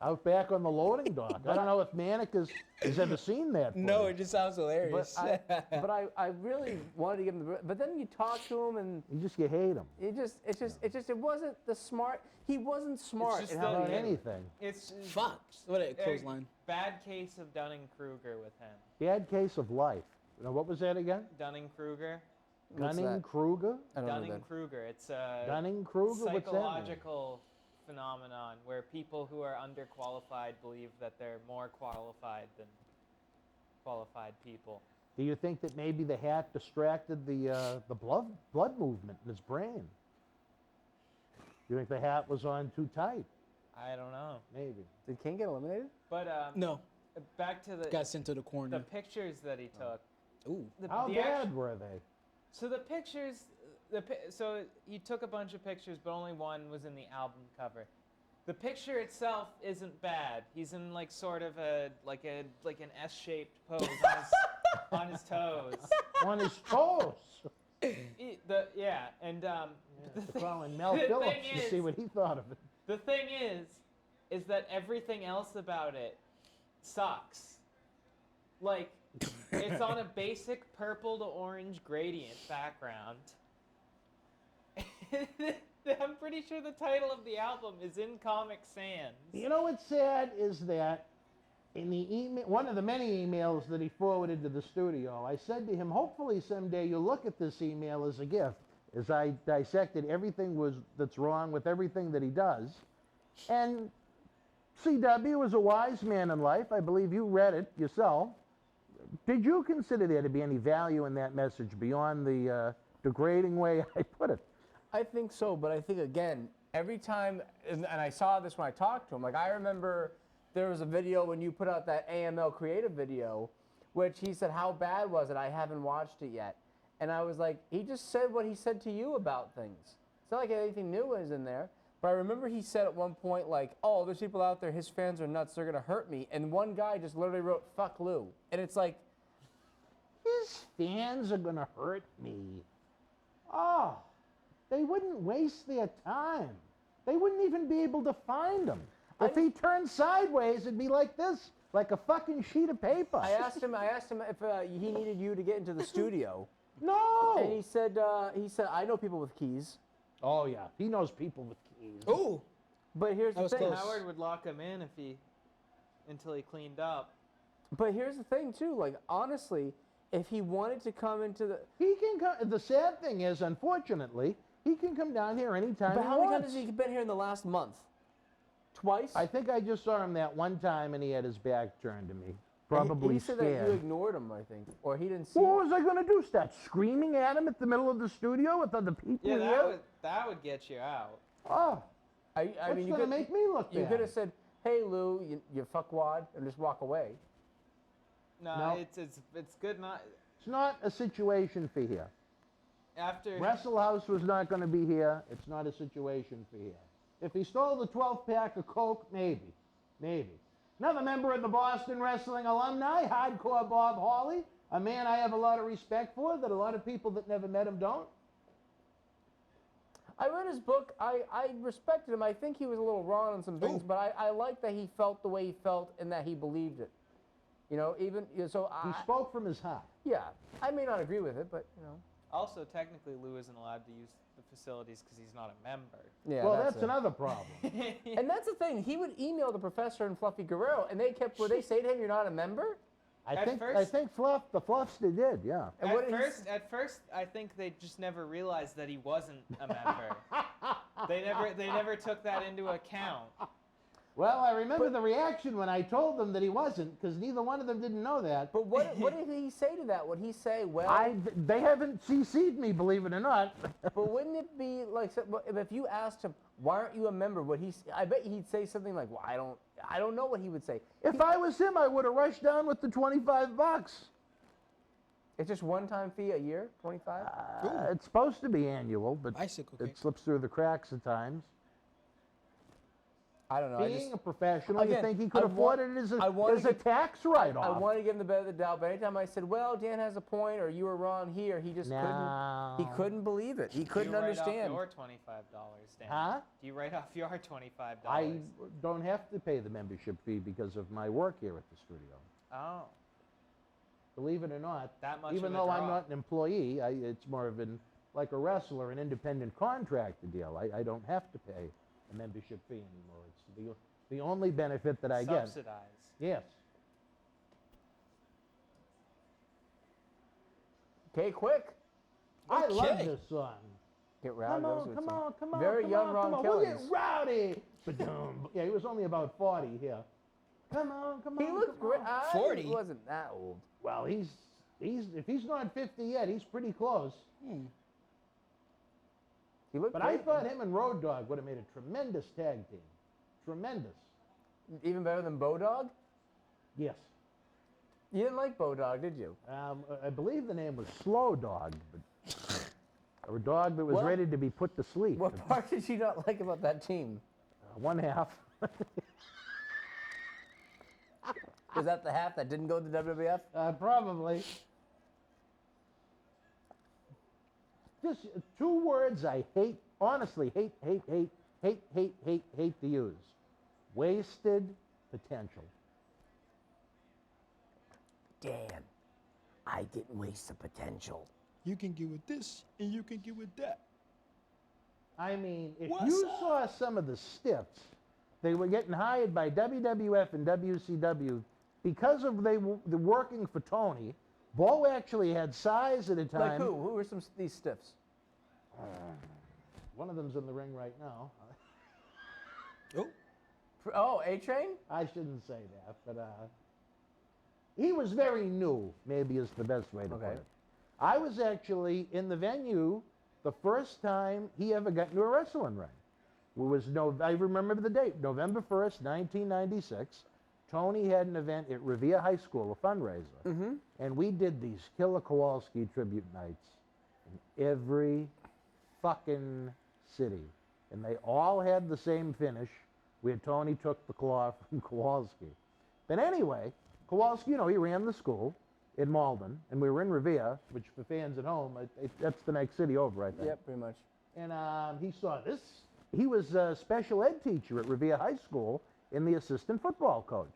Out back on the loading dock. I don't know if Manic has ever seen that. No, footage. it just sounds hilarious. But I really wanted to give him the. But then you talk to him, and You hate him. it wasn't the smart. He wasn't smart just in the- how About he handled it. anything. it's Fuck. What a clothesline. bad case of Dunning-Kruger with him. Bad case of life. Now, what was that again? Dunning-Kruger. What's that? Dunning-Kruger? I don't know that. Dunning-Kruger. It's a Dunning-Kruger? What's that mean? psychological phenomenon where people who are underqualified believe that they're more qualified than qualified people. Do you think that maybe the hat distracted the blood movement in his brain? You think the hat was on too tight? I don't know. Maybe. Did Kane get eliminated? But No. back to the Got sent to the corner. pictures that he took. Ooh. How the bad were they? So the pictures, so he took a bunch of pictures, but only one was in the album cover. The picture itself isn't bad. He's in like sort of like an S-shaped pose on his toes. On his toes. And To call in Mel the Phillips thing to see is- what he thought of it. the thing is that everything else about it sucks. Like It's on a basic purple to orange gradient background. I'm pretty sure the title of the album is In Comic Sans. You know what's sad is that in the email, one of the many emails that he forwarded to the studio, I said to him, hopefully someday you'll look at this email as a gift, as I dissected everything that's wrong with everything that he does. And CW is a wise man in life. I believe you read it yourself. Did you consider there to be any value in that message beyond the degrading way I put it? I think so, but I think, again, every time, and I saw this when I talked to him, like I remember there was a video when you put out that AML creative video, which he said, how bad was it? I haven't watched it yet. And I was like, he just said what he said to you about things. It's not like anything new is in there. But I remember he said at one point, like, oh, there's people out there, his fans are nuts, they're going to hurt me. And one guy just literally wrote, fuck Lou. And it's like, His fans are going to hurt me. Oh, they wouldn't waste their time. They wouldn't even be able to find him. If he turned sideways, it'd be like this, like a fucking sheet of paper. I asked him if he needed you to get into the studio. No. And he said, I know people with keys. Oh, yeah. He knows people with keys. Ooh. But here's That the was thing. close. Howard would lock him in until he cleaned up. But here's the thing, too. Like, honestly, if he wanted to come into the... He can come. The sad thing is, unfortunately, he can come down here anytime But he how many wants. times has he been here in the last month? Twice? I think I just saw him that one time, and he had his back turned to me. Probably he said scared. that you ignored him, I think. Or he didn't see What was I going to do? Start screaming at him at the middle of the studio with other people Yeah, here? that would get you out. Oh, I that's mean, you going to could make me look bad. You could have said, hey, Lou, you fuckwad, and just walk away. No, No. it's good not It's not a situation for here. after. Wrestle House was not going to be here. It's not a situation for here. If he stole the 12th pack of Coke, maybe. Maybe. Another member of the Boston Wrestling alumni, Hardcore Bob Hawley, a man I have a lot of respect for that a lot of people that never met him don't. I read his book. I respected him. I think he was a little wrong on some things, Ooh. but I like that he felt the way he felt and that he believed it. You know, so He spoke from his heart. yeah, I may not agree with it, but, you know. Also, technically, Lou isn't allowed to use the facilities because he's not a member. Yeah, Well, that's it. another problem. And that's the thing. He would email the professor and Fluffy Guerrero, and would they say to him, you're not a member? I At think first- the Fluffster did, yeah. And what did he At first, I think they just never realized that he wasn't a member. They never took that into account. Well, I remember the reaction when I told them that he wasn't, because neither one of them didn't know that. But what did he say to that? Would he say, well, They haven't CC'd me, believe it or not. but wouldn't it be like, if you asked him, why aren't you a member? I bet he'd say something like, well, I don't know what he would say. If I was him, I would have rushed down with the $25. It's just one-time fee a year, 25. It's supposed to be annual, but Bicycle it kick. slips through the cracks at times. I don't know. Being a professional, you Again, think he could I afford want- it as I wanna a give- tax I write-off? want to give him the benefit of the doubt, but anytime I said, "Well, Dan has a point," or "You were wrong here," he just No. couldn't. He couldn't believe it. He couldn't Do you understand. write off your $25, Dan? Huh? Do you write off your $25? I don't have to pay the membership fee because of my work here at the studio. Oh, Believe it or not, that much even of a though I'm draw. not an employee, it's more of like a wrestler, an independent contractor deal. I don't have to pay a membership fee anymore. It's the only benefit that I get. Subsidized. Yes. Okay, quick. I love Okay. this song. Get rowdy. Come those on, are come some on, come on. Very come young on, Ron come on. We'll Killings. get rowdy. Ba-dum. Yeah, he was only about 40 here. Come on, come on. He looked come great. on. 40? He wasn't that old. Well, he's if he's not 50 yet, he's pretty close. He looked But great. I thought him and Road Dogg would have made a tremendous tag team. Tremendous. Even better than Bodog. Yes. You didn't like Bodog, did you? I believe the name was Slow Dog, but a dog that was What? ready to be put to sleep. What part did you not like about that team? One half. Was that the half that didn't go to the WWF? Probably. Just two words I hate, honestly, hate to use. Wasted potential. Dan. didn't waste the potential. You can get with this, and you can get with that. I mean, if What's you up? saw some of the stiffs, they were getting hired by WWF and WCW because of the working for Tony. Bo actually had size at a time. Like who? Who were these stiffs? One of them's in the ring right now. Oh, Oh, A-Train? I shouldn't say that, but he was very new, maybe is the best way to put Okay. it. I was actually in the venue the first time he ever got into a wrestling ring. It was I remember the date, November 1st, 1996. Tony had an event at Revere High School, a fundraiser. Mm-hmm. And we did these Killer Kowalski tribute nights in every fucking city. And they all had the same finish, where Tony took the claw from Kowalski. But anyway, Kowalski, he ran the school in Malden, and we were in Revere, which for fans at home, that's the next city over, I think. Yep, pretty much. And he saw this. He was a special ed teacher at Revere High School and the assistant football coach.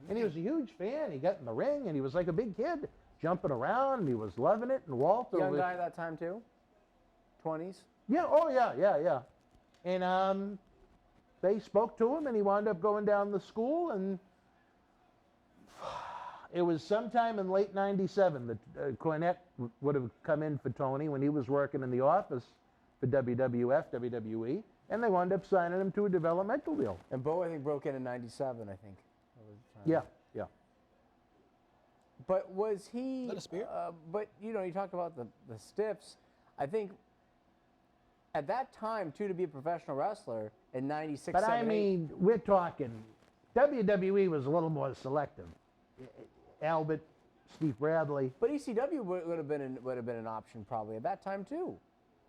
And he was a huge fan. He got in the ring, and he was like a big kid, jumping around, and he was loving it. And Walter Young was, guy at that time, too? 20s? yeah, oh yeah. And they spoke to him, and he wound up going down the school, and it was sometime in late '97 that Cornette would have come in for Tony when he was working in the office for WWF, WWE, and they wound up signing him to a developmental deal. And Bo, I think, broke in '97, I think. That was the time. Yeah. But was he... Is that a spear? But, you talked about the stiffs. I think at that time, too, to be a professional wrestler in 96, But 7, I 8, mean, we're talking, WWE was a little more selective. Albert, Steve Bradley. But ECW would have been an option probably at that time, too.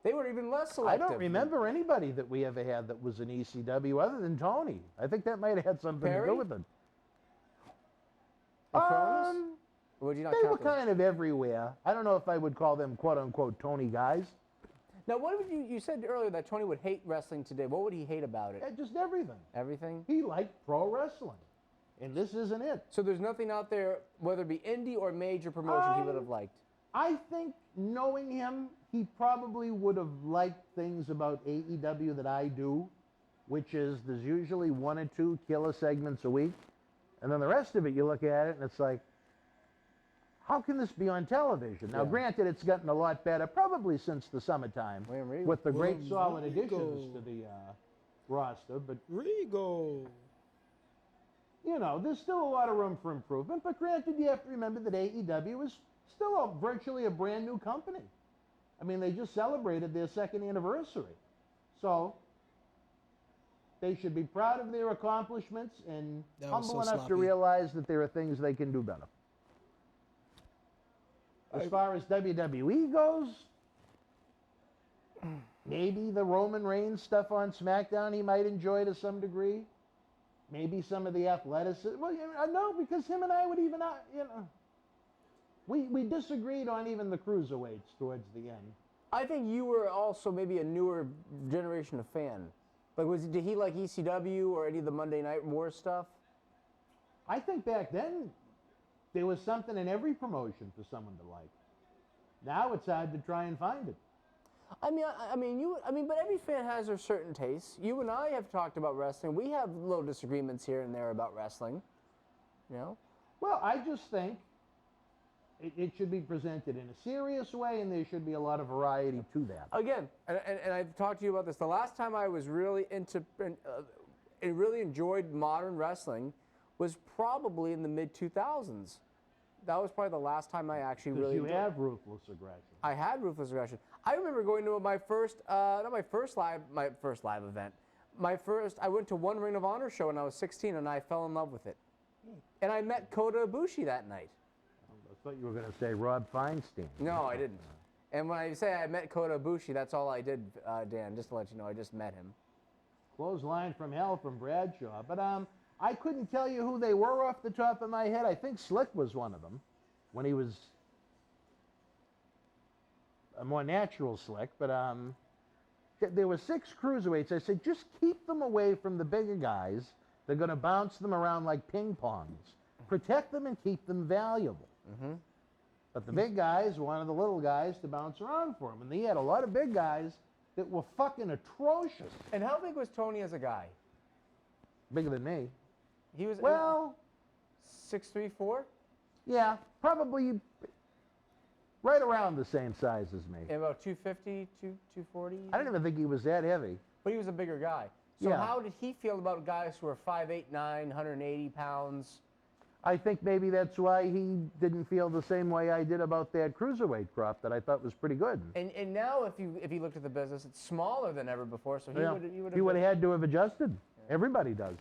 They were even less I selective. don't remember anybody that we ever had that was an ECW other than Tony. I think that might have had something to Perry? do with it. The Cronus? Or would you not They were count those? kind of everywhere. I don't know if I would call them quote-unquote Tony guys. Now, what would you said earlier that Tony would hate wrestling today. What would he hate about it? Yeah, just everything. Everything? He liked pro wrestling, and this isn't it. So there's nothing out there, whether it be indie or major promotion, he would have liked. I think knowing him, he probably would have liked things about AEW that I do, which is there's usually 1 or 2 killer segments a week. And then the rest of it, you look at it, and it's like, how can this be on television? Now, Yeah. granted, it's gotten a lot better, probably since the summertime, William Regal. with the great William solid Regal. additions to the roster. But, Regal. there's still a lot of room for improvement. But granted, you have to remember that AEW is still virtually a brand new company. I mean, they just celebrated their 2nd anniversary. So they should be proud of their accomplishments and That was humble so enough to sloppy. realize that there are things they can do better. As far as WWE goes, maybe the Roman Reigns stuff on SmackDown he might enjoy to some degree. Maybe some of the athleticism. Well, no, because him and I would even, we disagreed on even the cruiserweights towards the end. I think you were also maybe a newer generation of fan. Like, did he like ECW or any of the Monday Night War stuff? I think back then there was something in every promotion for someone to like. Now it's hard to try and find it. But every fan has their certain tastes. You and I have talked about wrestling. We have little disagreements here and there about wrestling. Well, I just think it should be presented in a serious way, and there should be a lot of variety to that. Again, and I've talked to you about this. The last time I was really into and really enjoyed modern wrestling was probably in the mid-2000s. That was probably the last time I actually Because really you enjoyed. have ruthless aggression. I had ruthless aggression. I remember going to my first live event. I went to one Ring of Honor show when I was 16, and I fell in love with it. And I met Kota Ibushi that night. I thought you were going to say Rob Feinstein. No, I didn't. And when I say I met Kota Ibushi, that's all I did, Dan, just to let you know. I just met him. Clothesline from hell from Bradshaw. But I couldn't tell you who they were off the top of my head. I think Slick was one of them when he was a more natural Slick. But there were 6 cruiserweights. I said, just keep them away from the bigger guys. They're going to bounce them around like ping pongs. Protect them and keep them valuable. Mm-hmm. But the big guys wanted the little guys to bounce around for him. And he had a lot of big guys that were fucking atrocious. And how big was Tony as a guy? Bigger than me. He was Well, 6'3", 4"? yeah, probably right around the same size as me. And about 250, 240? I don't even think he was that heavy. But he was a bigger guy. So Yeah. how did he feel about guys who were 5'8", 9", 180 pounds? I think maybe that's why he didn't feel the same way I did about that cruiserweight crop that I thought was pretty good. And now if you looked at the business, it's smaller than ever before. So Yeah. he would have had to have adjusted. Everybody does.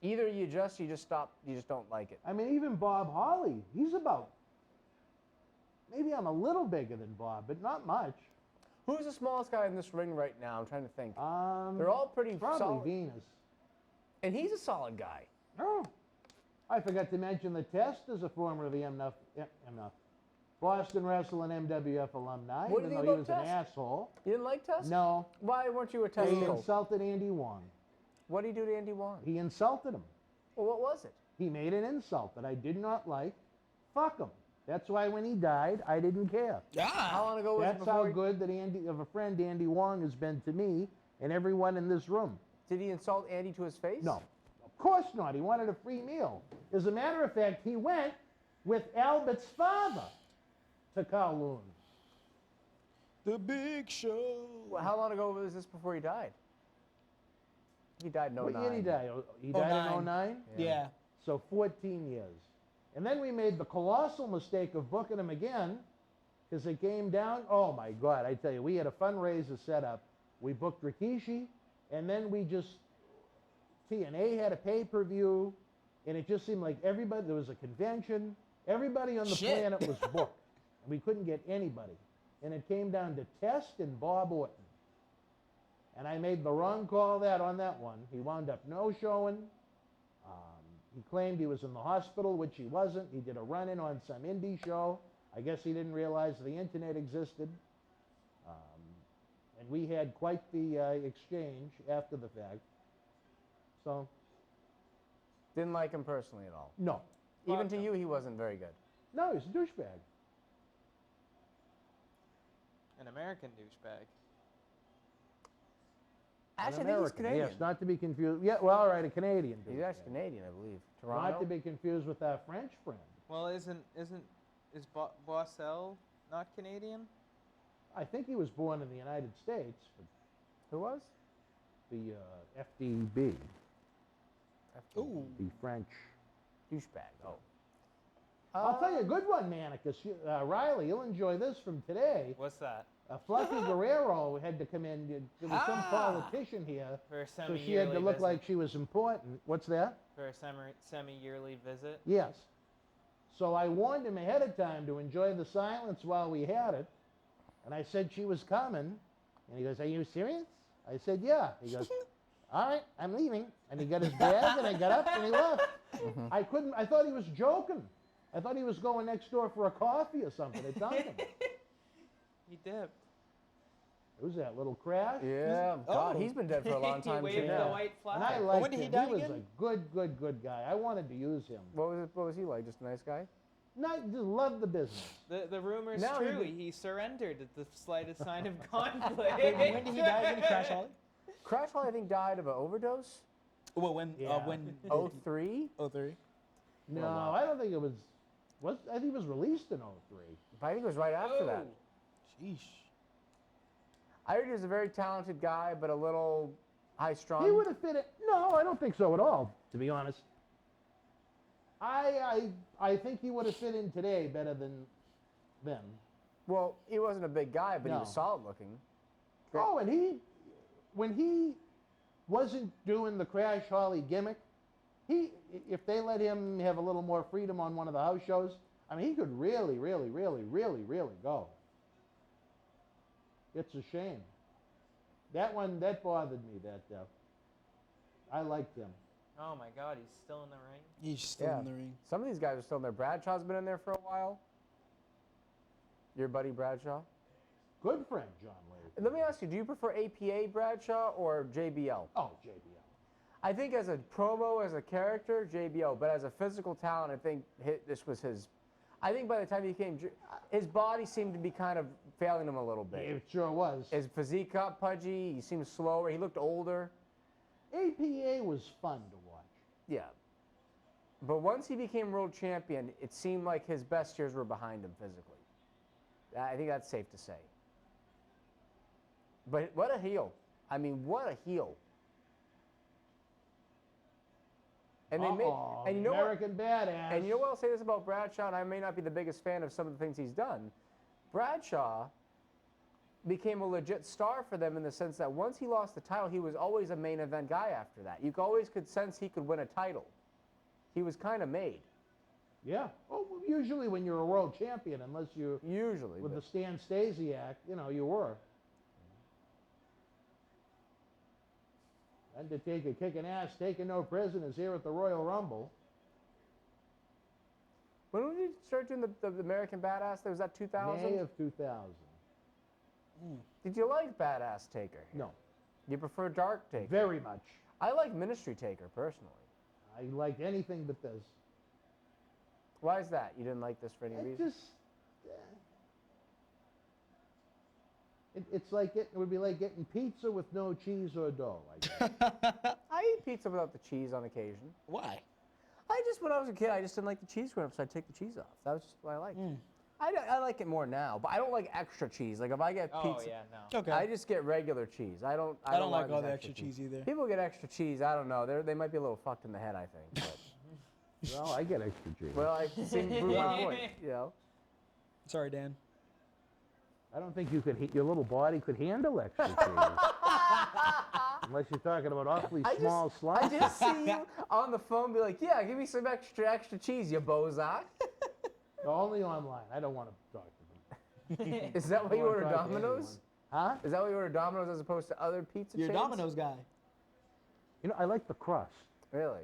either you adjust, you just stop, you just don't like it. I mean, even Bob Holly, he's about, maybe I'm a little bigger than Bob, but not much. Who's the smallest guy in this ring right now? I'm trying to think. They're all pretty probably solid. Venus. And he's a solid guy. Oh, I forgot to mention the Test is a former of the Boston Wrestling MWF alumni, What do even you though think he was about an Test? asshole. You didn't like Test? No, Why weren't you a Test? he He insulted Andy Wong. What did he do to Andy Wong? He insulted him. Well, what was it? He made an insult that I did not like. Fuck him. That's why when he died, I didn't care. How long ago was it That's before how he- good that a friend Andy Wong has been to me and everyone in this room. Did he insult Andy to his face? No, of course not. He wanted a free meal. As a matter of fact, he went with Albert's father to Kowloon. The Big Show. Well, how long ago was this before he died? He died in 09. What year did he die? He died in 09? Yeah. So 14 years. And then we made the colossal mistake of booking him again because it came down. Oh, my God. I tell you, we had a fundraiser set up. We booked Rikishi, and then we just, TNA had a pay-per-view, and it just seemed like everybody, there was a convention, everybody on the Shit. planet was booked. And we couldn't get anybody. And it came down to Test and Bob Orton. And I made the wrong call on that one. He wound up no-showing. He claimed he was in the hospital, which he wasn't. He did a run-in on some indie show. I guess he didn't realize the internet existed. And we had quite the exchange after the fact. So, Didn't like him personally at all. no. Even to you, he wasn't very good. No, he's a douchebag. An American douchebag. Actually, An I think he's American. Canadian. Yes, not to be confused. Yeah, well, all right, a Canadian douchebag. He's actually Canadian, I believe. Not Toronto? to be confused with our French friend. Well, is Boissel not Canadian? I think he was born in the United States, but Who was? the FDB, Ooh. the French. Douchebag. Oh. I'll tell you a good one, Manicus. Riley, you'll enjoy this from today. What's that? Fluffy Guerrero had to come in. There was some politician here, For a so semi-yearly she had to look visit. like she was important. What's that? For a semi-yearly visit. Yes. So I warned him ahead of time to enjoy the silence while we had it. And I said she was coming. And he goes, "Are you serious?" I said, "Yeah." He goes, "All right, I'm leaving." And he got his bag and I got up and he left. I thought he was joking. I thought he was going next door for a coffee or something at Dunkin'. He dipped. It was that little crash. Yeah. God, Oh. he's been dead for a long time, He too. waved Yeah. the white And I flag. liked when did he him. die He was again? a good guy. I wanted to use him. What was he like? Just a nice guy? Not just loved the business. The rumor's Now he true. would- He surrendered at the slightest sign of conflict. When did he die again? Crash Holly? Crash Holly, I think, died of an overdose. Well, when? Yeah. When? 03? 03. No, I don't think it was. I think it was released in 03. But I think it was right after that. Oh. Sheesh. I heard he was a very talented guy, but a little high-strung. He would have fit it. No, I don't think so at all, to be honest. I think he would have fit in today better than then. Well, he wasn't a big guy, but he No. was solid-looking. Oh, and when he wasn't doing the Crash Holly gimmick, if they let him have a little more freedom on one of the house shows, I mean, he could really go. It's a shame. That bothered me, that death. I liked him. Oh my God, he's still in the ring. He's still Yeah. in the ring. Some of these guys are still in there. Bradshaw's been in there for a while. Your buddy Bradshaw? Good friend, John Wade. Let me ask you, do you prefer APA Bradshaw or JBL? Oh, JBL. I think as a promo, as a character, JBL, but as a physical talent, I think this was his. I think by the time he came, his body seemed to be kind of failing him a little bit. It sure was. His physique got pudgy. He seemed slower. He looked older. APA was fun to watch. Yeah. But once he became world champion, it seemed like his best years were behind him physically. I think that's safe to say. But what a heel. I mean, what a heel. And they made, and you know American Badass. And you know what I'll say this about Bradshaw, and I may not be the biggest fan of some of the things he's done. Bradshaw became a legit star for them in the sense that once he lost the title, he was always a main event guy after that. You always could sense he could win a title. He was kind of made. Yeah. Oh, well, usually when you're a world champion, unless you Usually. with the Stan Stasiak, you know, you were. Undertaker kicking ass, taking no prisoners here at the Royal Rumble. When did you start doing the American Badass? Was that 2000? May of 2000. Did you like Badass Taker? No, You prefer Dark Taker? very much. I like Ministry Taker, personally. I liked anything but this. Why is that? You didn't like this for any It reason? just, it's like it would be like getting pizza with no cheese or dough. I guess. I eat pizza without the cheese on occasion. Why? When I was a kid, I just didn't like the cheese growing up, so I'd take the cheese off. That was just what I liked. I like it more now, but I don't like extra cheese. Like if I get Oh pizza, yeah, no. Okay. I just get regular cheese. I don't like this all the extra cheese either. People get extra cheese. I don't know. They might be a little fucked in the head, I think. But, Well, I get extra cheese. well, I seem to prove my point. You know. Sorry, Dan. I don't think you could. Your little body could handle extra cheese. Unless you're talking about awfully small I slices. just see you on the phone be like, yeah, give me some extra cheese, you bozak. No, only online. I don't want to talk to them. Is that why I you don't order wanna talk to Domino's? anyone. Huh? Is that why you order Domino's as opposed to other pizza You're a chains? Domino's guy. You know, I like the crust. Really?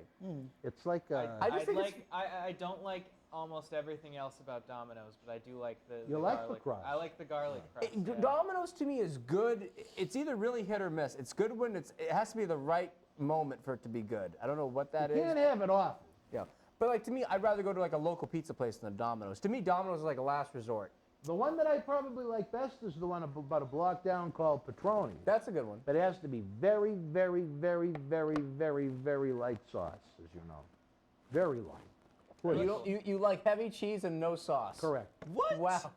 It's like I just think I don't like almost everything else about Domino's, but I do like the. You the like the garlic. crust. I like the garlic crust. yeah. Domino's to me is good. It's either really hit or miss. It's good when it has to be the right moment for it to be good. I don't know what that you is. can't have it often. Yeah. But like to me, I'd rather go to like a local pizza place than a Domino's. To me, Domino's is like a last resort. The one that I probably like best is the one about a block down called Petroni. That's a good one. But it has to be very, very, very, very, very, very light sauce, as you know. Very light. You like heavy cheese and no sauce. Correct. What? Wow.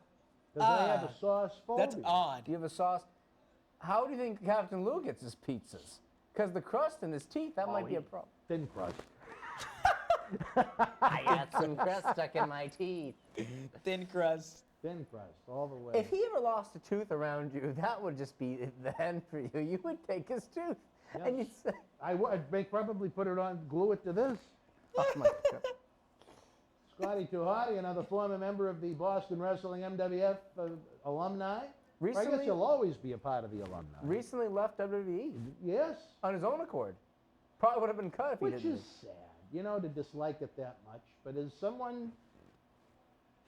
Because I have a sauce phobia. That's odd. Do you have a sauce? How do you think Captain Lou gets his pizzas? Because the crust in his teeth, that might be a problem. Thin crust. I got some crust stuck in my teeth. Thin crust. Thin crust, all the way. If he ever lost a tooth around you, that would just be the end for you. You would take his tooth and you'd say, I'd probably put it on, glue it to this. oh my God. Scotty Tuhati, another former member of the Boston Wrestling MWF alumni. I guess Recently- he'll always be a part of the alumni. Recently left WWE Yes, on his own accord. Probably would have been cut if he which didn't. is sad, you know, to dislike it that much. But as someone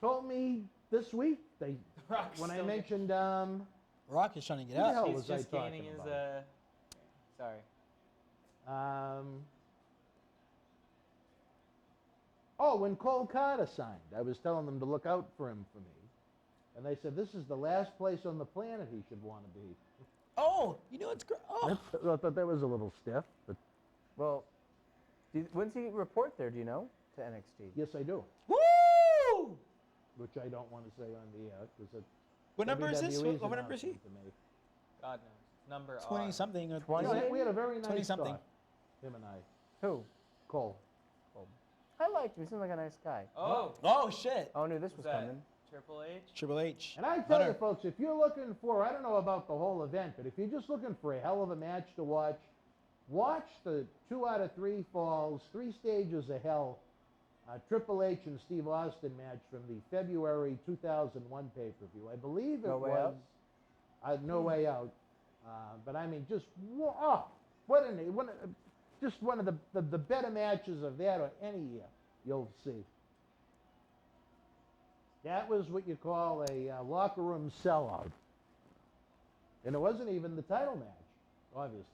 told me this week, Rock's when I still- mentioned, Rock is trying to get Who the out. hell He's was I just talking gaining his. about? Sorry. When Cole Carter signed, I was telling them to look out for him for me. And they said, this is the last place on the planet he should want to be. Oh, you know it's great. Oh. I thought that was a little stiff, but Well, when's he report there, do you know, to NXT? yes, I do. Woo! Which I don't want to say on the air because What number is this? WWE's What number is he? announcing to me. God knows. Number 20 R. something or 20? You know, we had a very nice 20-something. talk, him and I. Who? Cole. I liked him. He seemed like a nice guy. Oh. Oh shit. Oh, I knew this was Was that coming. Triple H? Triple H. And I tell you, Hunter. folks, if you're looking for, I don't know about the whole event, but if you're just looking for a hell of a match to watch, watch the 2 out of 3 falls, 3 stages of hell, Triple H and Steve Austin match from the February 2001 pay-per-view. I believe it No Way was No Way Out. But I mean, just just one of the better matches of that or any year you'll see. That was what you call a locker room sellout. And it wasn't even the title match, obviously.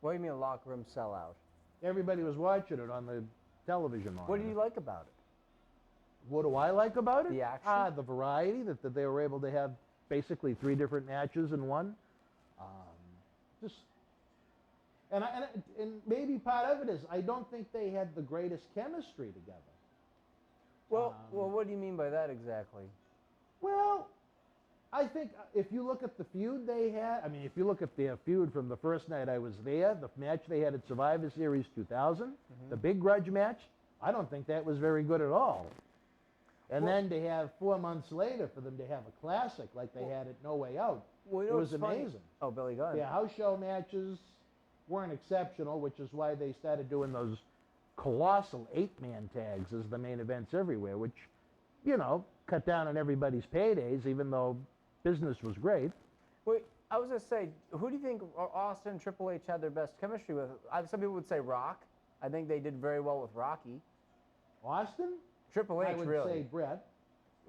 What do you mean a locker room sellout? Everybody was watching it on the television monitor. What do you like about it? What do I like about it? The action? The variety, that they were able to have basically 3 different matches in one. Just, and maybe part of it is I don't think they had the greatest chemistry together. Well, what do you mean by that exactly? Well, I think if you look at the feud they had, I mean, if you look at their feud from the first night I was there, the match they had at Survivor Series 2000, the big grudge match, I don't think that was very good at all. And then to have 4 months later for them to have a classic like they had at No Way Out, Well, you it know was what's funny? amazing. Oh, Billy, go ahead. Yeah, house show matches weren't exceptional, which is why they started doing those colossal 8-man tags as the main events everywhere, which, you know, cut down on everybody's paydays, even though business was great. Wait, I was going to say, who do you think Austin and Triple H had their best chemistry with? Some people would say Rock. I think they did very well with Rocky. Austin? Triple H, I would really. say Brett.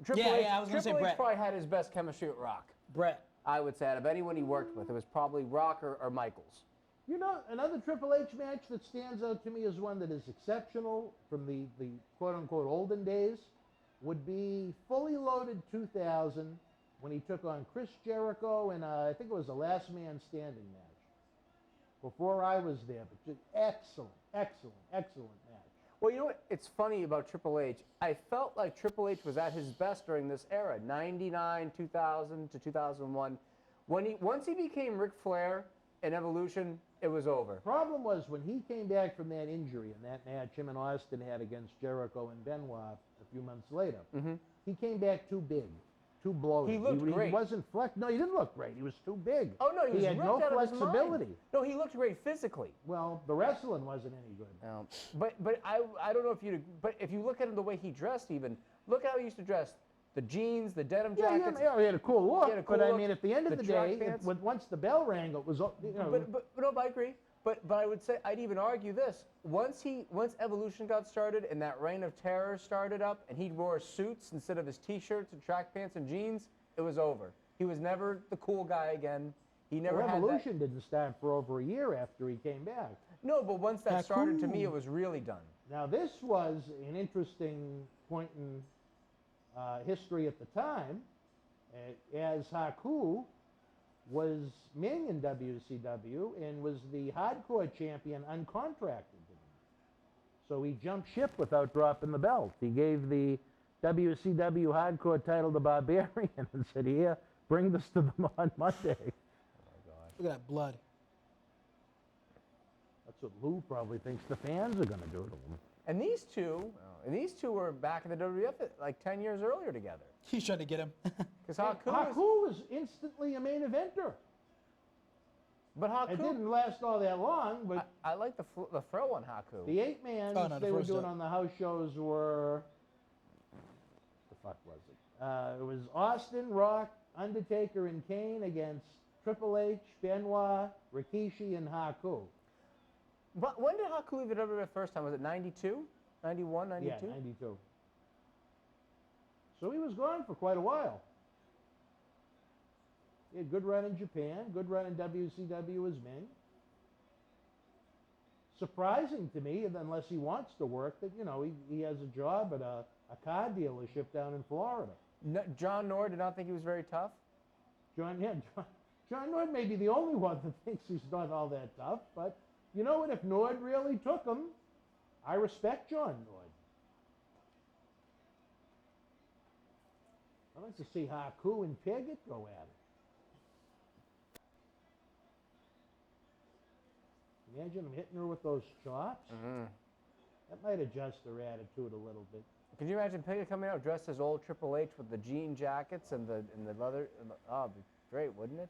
Triple Yeah, H, yeah, I was gonna say Triple H Brett. probably had his best chemistry with Rock. Brett. I would say out of anyone he worked with, it was probably Rock or Michaels. You know, another Triple H match that stands out to me as one that is exceptional from the quote-unquote olden days would be Fully Loaded 2000 when he took on Chris Jericho in, I think it was a last man standing match. Before I was there, but just excellent match. Well, you know what? It's funny about Triple H. I felt like Triple H was at his best during this era, 99, 2000 to 2001. Once he became Ric Flair in Evolution, it was over. Problem was when he came back from that injury in that match him and Austin had against Jericho and Benoit a few months later, he came back too big, too bloated. He looked great. He wasn't no, he didn't look great. He was too big. Oh, no, he was had ripped no out of his flexibility. mind. No, he looked great physically. Well, the wrestling wasn't any good. No. But I don't know if but if you look at him the way he dressed even, look how he used to dress. The jeans, the denim jackets. Yeah, he had a cool look. He had a cool but I look, mean, at the end of the the track day, pants. once the bell rang, it was, you know. But I agree. But I would say I'd even argue this: once Evolution got started and that reign of terror started up, and he wore suits instead of his T-shirts and track pants and jeans, it was over. He was never the cool guy again. He never had that. Revolution didn't start for over a year after he came back. No, but once that started, to me, it was really done. Now, this was an interesting point in history at the time, as Haku was minging WCW and was the hardcore champion uncontracted. So he jumped ship without dropping the belt. He gave the WCW hardcore title to Barbarian and said, here, bring this to them on Monday. Look at that blood. That's what Lou probably thinks the fans are going to do to him. And these two were back in the WWF like 10 years earlier together. He's trying to get him. Because Haku was instantly a main eventer. But Haku, It didn't last all that long, but I like the throw on Haku. the 8-man Oh, no, the they were first doing up. on the house shows were, the fuck was it? It was Austin, Rock, Undertaker, and Kane against Triple H, Benoit, Rikishi, and Haku. But when did Haku leave the WWF first time? Was it 92? 91, 92? Yeah, 92. So he was gone for quite a while. He had good run in Japan, good run in WCW as Ming. Surprising to me, unless he wants to work, that, you know, he has a job at a car dealership down in Florida. No, John Nord did not think he was very tough. John Nord may be the only one that thinks he's not all that tough, but you know what? If Nord really took him, I respect John Nord. I'd like to see Haku and Piggott go at it. Imagine him hitting her with those chops. That might adjust her attitude a little bit. Could you imagine Piggott coming out dressed as old Triple H with the jean jackets and the leather? Oh, it'd be great, wouldn't it?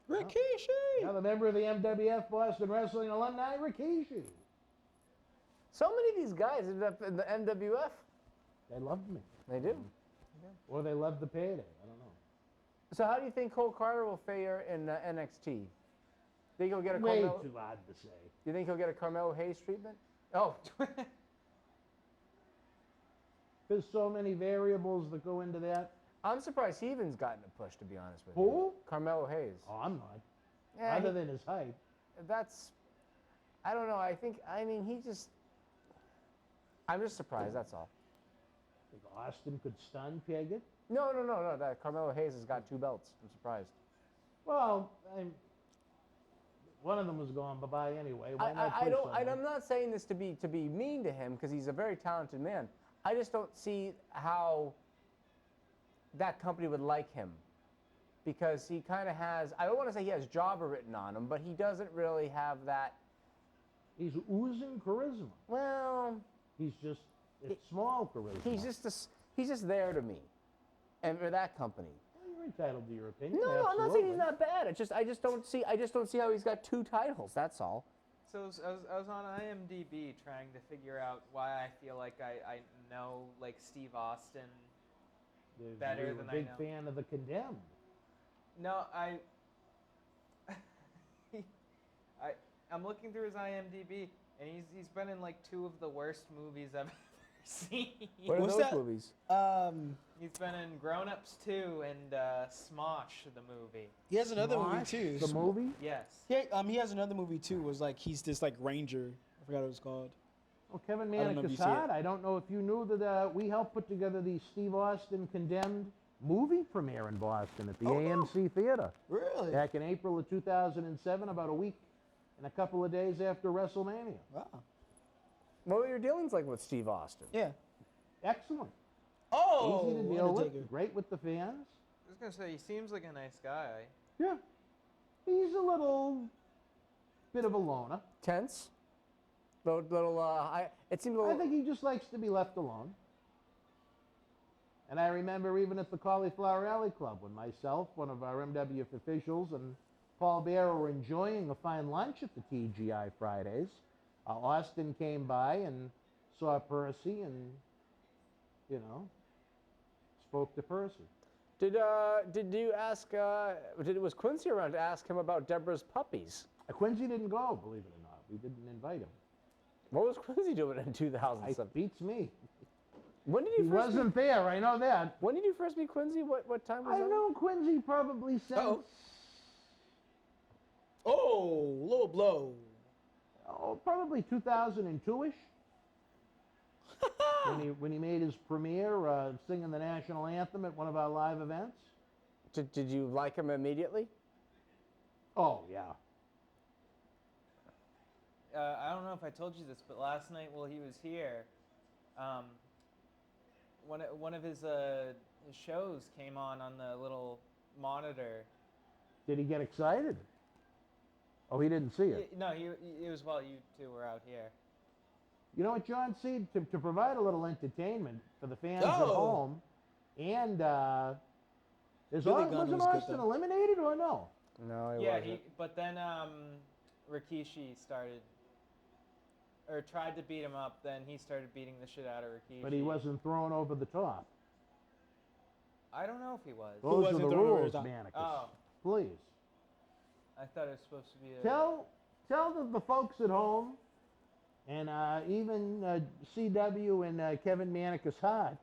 Rikishi! Another member of the WWF Boston Wrestling alumni, Rikishi. So many of these guys ended up in the NWF. They loved me. They do. Or they loved the payday. I don't know. So how do you think Cole Carter will fare in NXT? Think he'll get a Way Carmelo? too odd to say. You think he'll get a Carmelo Hayes treatment? Oh, There's so many variables that go into that. I'm surprised he even's gotten a push, to be honest with you. Who? Carmelo Hayes. Oh, I'm not. Yeah, Other than his height. that's, I don't know. I mean, he just, I'm just surprised, that's all. Think Austin could stun Pickett? No. That Carmelo Hayes has got 2 belts. I'm surprised. Well, one of them was going bye-bye anyway. Why not I push don't. someone? I'm not saying this to be mean to him because he's a very talented man. I just don't see how that company would like him because he kind of has. I don't want to say he has Jobber written on him, but he doesn't really have that. He's oozing charisma. Well, It's small charisma. he's just there to me, and for that company. Well, you're entitled to your opinion. No, I'm not saying he's absolutely. not bad. I just don't see how he's got 2 titles. That's all. So I was on IMDb trying to figure out why I feel like I know like Steve Austin better You're than a I big know. fan of The Condemned. No, I'm looking through his IMDb, and he's been in like 2 of the worst movies I've ever seen. What are What's those that? movies? He's been in Grown Ups 2 and Smosh the movie. He has another movie Smosh, too. The movie? Yes. Yeah, he has another movie too. Was like he's this like ranger. I forgot what it was called. Well, Kevin I don't know if you Mannix see hot. it. I don't know if you knew that we helped put together the Steve Austin Condemned movie premiere in Boston at the Oh, no. AMC Theater Really? back in April of 2007, about a week and a couple of days after WrestleMania. Wow. What were your dealings like with Steve Austin? Yeah. Excellent. Oh, Easy to deal Undertaker. with. Great with the fans. I was gonna say he seems like a nice guy. Yeah. He's a little bit of a loner. Tense. It seemed a I little. think he just likes to be left alone. And I remember even at the Cauliflower Alley Club when myself, one of our MWF officials, and Paul Bearer were enjoying a fine lunch at the TGI Fridays. Austin came by and saw Percy and, spoke to Percy. Did you ask? Was Quincy around to ask him about Deborah's puppies? Quincy didn't go, believe it or not. We didn't invite him. What was Quincy doing in It 2007? beats me. When did He you first wasn't there, I know that. When did you first meet Quincy? What time was I've that? known Quincy probably since, Uh-oh. Oh, low blow. Probably 2002-ish. when he made his premiere singing the national anthem at one of our live events. Did you like him immediately? Oh, yeah. I don't know if I told you this, but last night while he was here, one of his shows came on the little monitor. Did he get excited? Oh, he didn't see it. No, it was while you 2 were out here. You know what, John? See, to provide a little entertainment for the fans at Oh. home, and Billy Gunn wasn't was good, Austin though. eliminated or no? No, he Yeah, wasn't. but then Rikishi started, or tried to beat him up. Then he started beating the shit out of Rikishi. But he wasn't thrown over the top. I don't know if he was. Those are wasn't the thrown over rules, the top? Manicus. Oh, Please. I thought it was supposed to be a. Tell the folks at home, and even CW and Kevin Manicus Hart,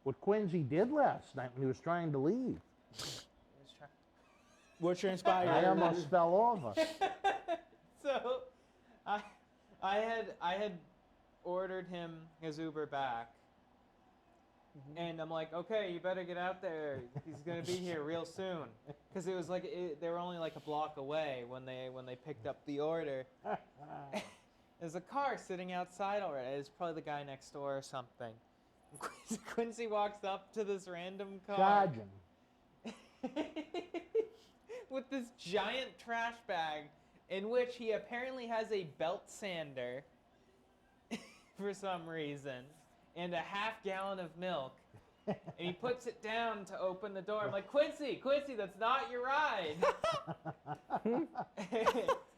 what Quincy did last night when he was trying to leave. He was try- What transpired? I almost fell over. So, I had ordered him his Uber back, and I'm like, okay, you better get out there. He's gonna be here real soon, because it was like they were only like a block away when they picked up the order. There's a car sitting outside already. It's probably the guy next door or something. Quincy walks up to this random car Charging. with this giant trash bag in which he apparently has a belt sander for some reason and a half-gallon of milk. And he puts it down to open the door. I'm like, Quincy, that's not your ride.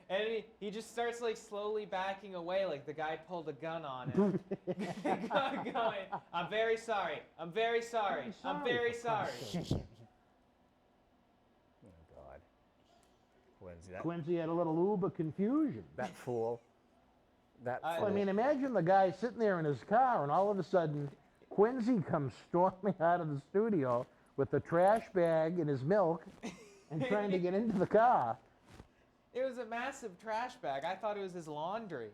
And he just starts like slowly backing away like the guy pulled a gun on him. Going, I'm very sorry. I'm very sorry. I'm very sorry. Oh God, Quincy, Quincy had a little Uber confusion. that fool. That I- fool. Well, I mean, imagine the guy sitting there in his car, and all of a sudden, Quincy comes storming out of the studio with the trash bag and his milk, and trying to get into the car. It was a massive trash bag. I thought it was his laundry.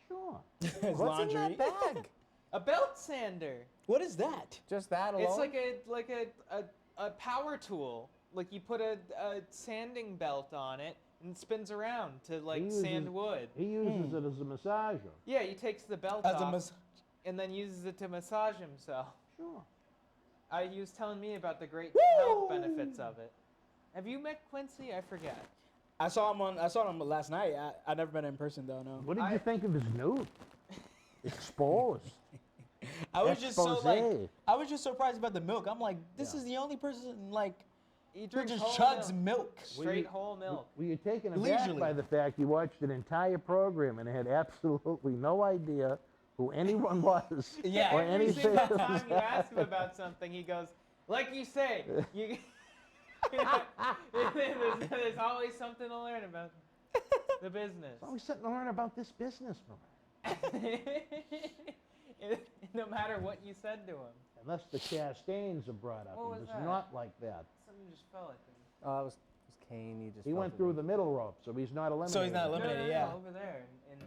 Sure. His What's laundry. in that bag? A belt sander. What is that? Just that alone? It's like a power tool. Like you put a sanding belt on it and it spins around to like He uses- sand wood. He uses it as a massager. Yeah, he takes the belt As a off and then uses it to massage himself. Sure. He was telling me about the great Woo! health benefits of it. Have you met Quincy? I forget. I saw him last night. I never met him in person though. No. What did you think of his nude? Exposed. I was just so Expose. I was just surprised about the milk. I'm like, this is the only person like He who drinks just whole chugs milk. milk. Straight whole milk. Were you taken aback Leisurely. by the fact you watched an entire program and had absolutely no idea who anyone was Yeah. or Every anything single that was time you ask him happening? about something, he goes, like you say, you. there's always something to learn about the business. Always something to learn about this business, Maria. No matter what you said to him. Unless the Chastains are brought up. What He was was that? not like that. Something just fell, I think. Oh, it was Kane. He just. He went through the middle rope, so he's not eliminated. So he's not No, eliminated. no, yeah. over there. And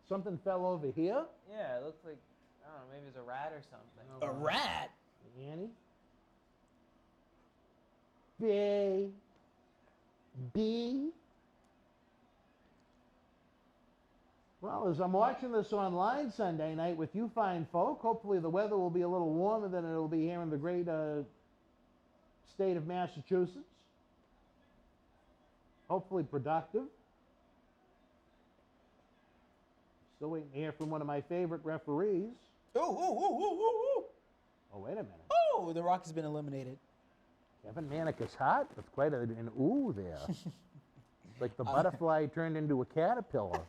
Something fell over here. yeah, it looked like, I don't know, maybe it was a rat or something. A rat. Annie. B. B. Well, as I'm watching this online Sunday night with you fine folk, hopefully the weather will be a little warmer than it'll be here in the great state of Massachusetts. Hopefully productive. Still waiting to hear from one of my favorite referees. Ooh, ooh, ooh, ooh, ooh, ooh. Oh, wait a minute. Oh, The Rock has been eliminated. Kevin Manica's hot. That's quite an ooh there. It's like the butterfly turned into a caterpillar.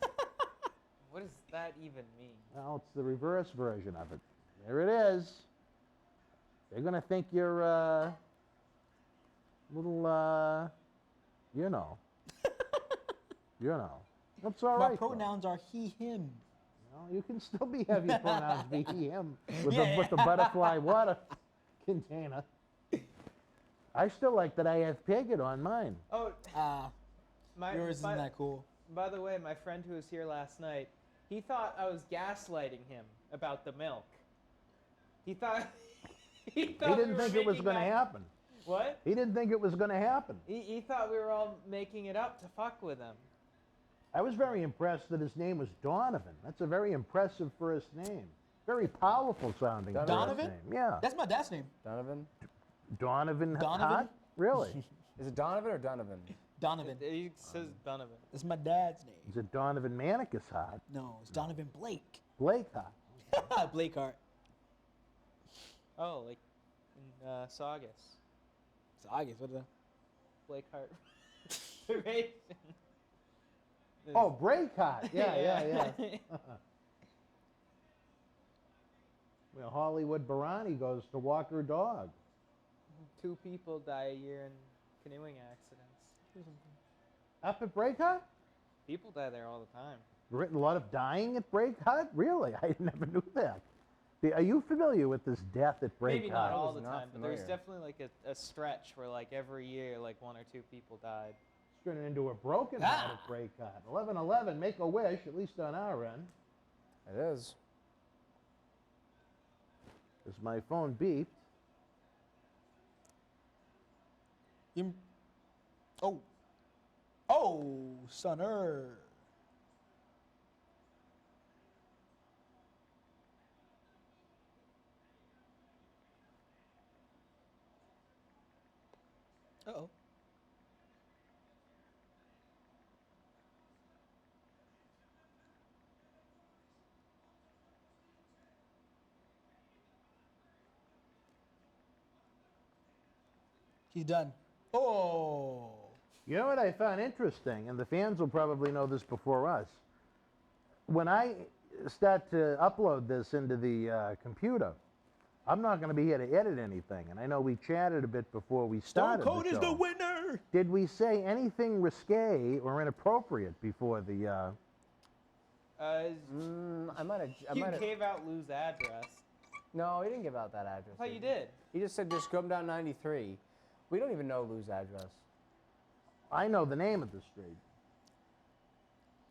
What does that even mean? Well, it's the reverse version of it. There it is. They're going to think you're little, you know. You know. That's all My right. though. pronouns are he, him. Well, you can still have your pronouns be he, him with, Yeah. with the butterfly water container. I still like that I have Piggott on mine. Oh, Yours isn't that cool. By the way, my friend who was here last night, he thought I was gaslighting him about the milk. He thought he He thought we didn't were think it was making going to up- happen. What? He didn't think it was going to happen. He thought we were all making it up to fuck with him. I was very impressed that his name was Donovan. That's a very impressive first name. Very powerful sounding first Donovan? name. Yeah. That's my dad's name. Donovan? Donovan. Donovan? Hot? Really? Is it Donovan or Donovan? Donovan. He says Donovan. That's my dad's name. Is it Donovan Manicus Hot? No, it's Donovan Blake. Blake Hot? Blake Hart. Oh, like in Saugus. So I guess what the Blake Hart. Right? Oh, Break Hot. Yeah. Well, Hollywood Barani goes to walk her dog. 2 people die a year in canoeing accidents. Up at Break Hot? People die there all the time. Written a lot of dying at Break Hot? Really? I never knew that. Are you familiar with this death at Break Maybe Hot? not all was the not time, but there's familiar. definitely like a stretch where like every year like 1 or 2 people died. It's turning into a broken heart at Break Hot. 11-11, make a wish, at least on our end. It is. As my phone beeped. Oh, sonner. Uh-oh. He's done. Oh. You know what I found interesting, and the fans will probably know this before us. When I start to upload this into the computer, I'm not going to be here to edit anything. And I know we chatted a bit before we Stone started Cold the is show. the winner. Did we say anything risque or inappropriate before the... I might have. You gave out Lou's address. No, he didn't give out that address. I thought you did. He just said just come down 93. We don't even know Lou's address. I know the name of the street.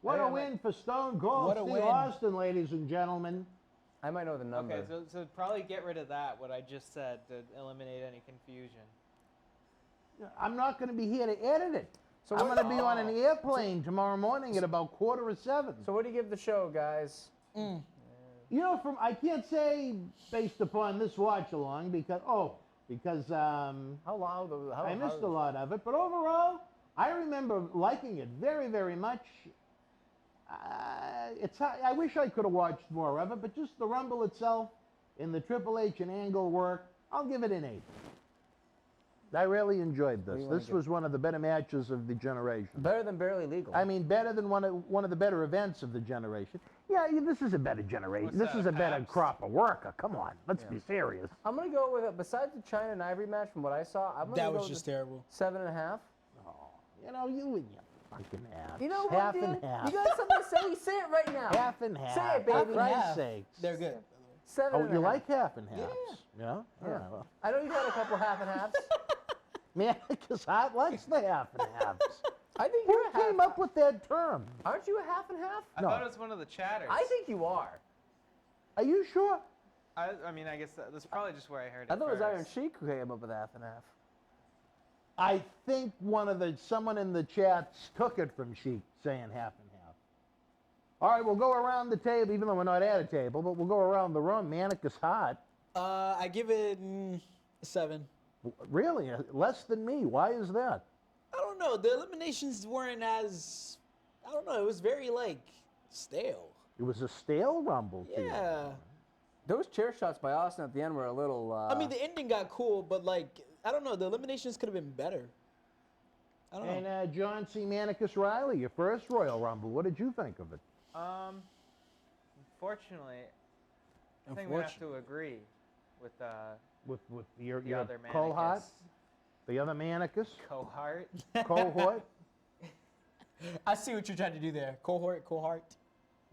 What I a might- win for Stone Cold What a Steve win. Austin, ladies and gentlemen. I might know the number. Okay, so probably get rid of that, what I just said, to eliminate any confusion. I'm not going to be here to edit it. So I'm what- going to be on an airplane tomorrow morning at about 6:45. So what do you give the show, guys? You know, I can't say based upon this watch along because How loud? I missed a lot of it, but overall, I remember liking it very, very much. I wish I could have watched more of it, but just the Rumble itself and the Triple H and Angle work, I'll give it an 8. I really enjoyed do this. you wanna This give? was one of the better matches of the generation. Better than Barely Legal. I mean, better than one of the better events of the generation. Yeah, this is a better generation. What's This that, is a better Pabst? crop of worker. Come on, let's be serious. I'm gonna go with it. Besides the China and Ivory match, from what I saw, I'm gonna That go was with just the terrible. 7.5. Oh, you know, you and your fucking halves. You know what, half dude? and half. You got something to say? Say it right now. Half and half. Say it, baby. For Half and Christ's half. sakes. They're good. 7.5. Oh, you like half and halves? Yeah. All right, well. I know you got a couple half and halves. Man, because I likes the half and halves. I think Who you're a half. came up with that term? Aren't you a half and half? I No. thought it was one of the chatters. I think you are. Are you sure? I mean, I guess that's probably just where I heard it I thought it was first. Iron Sheik who came up with half and half. I think someone in the chats took it from Sheik saying half and half. All right, we'll go around the table, even though we're not at a table, but we'll go around the room. Manicus hot. I give it a 7. Really? Less than me. Why is that? I don't know. The eliminations weren't as. I don't know. It was very stale. It was a stale Rumble to you. Yeah. Those chair shots by Austin at the end were a little. I mean, the ending got cool, but I don't know. The eliminations could have been better. I don't know. And John C. Manicus Riley, your first Royal Rumble. What did you think of it? Unfortunately, I think we have to agree with With your the other cohort, Manicus. the other Manicus, Cohort. cohort. I see what you're trying to do there. Cohort.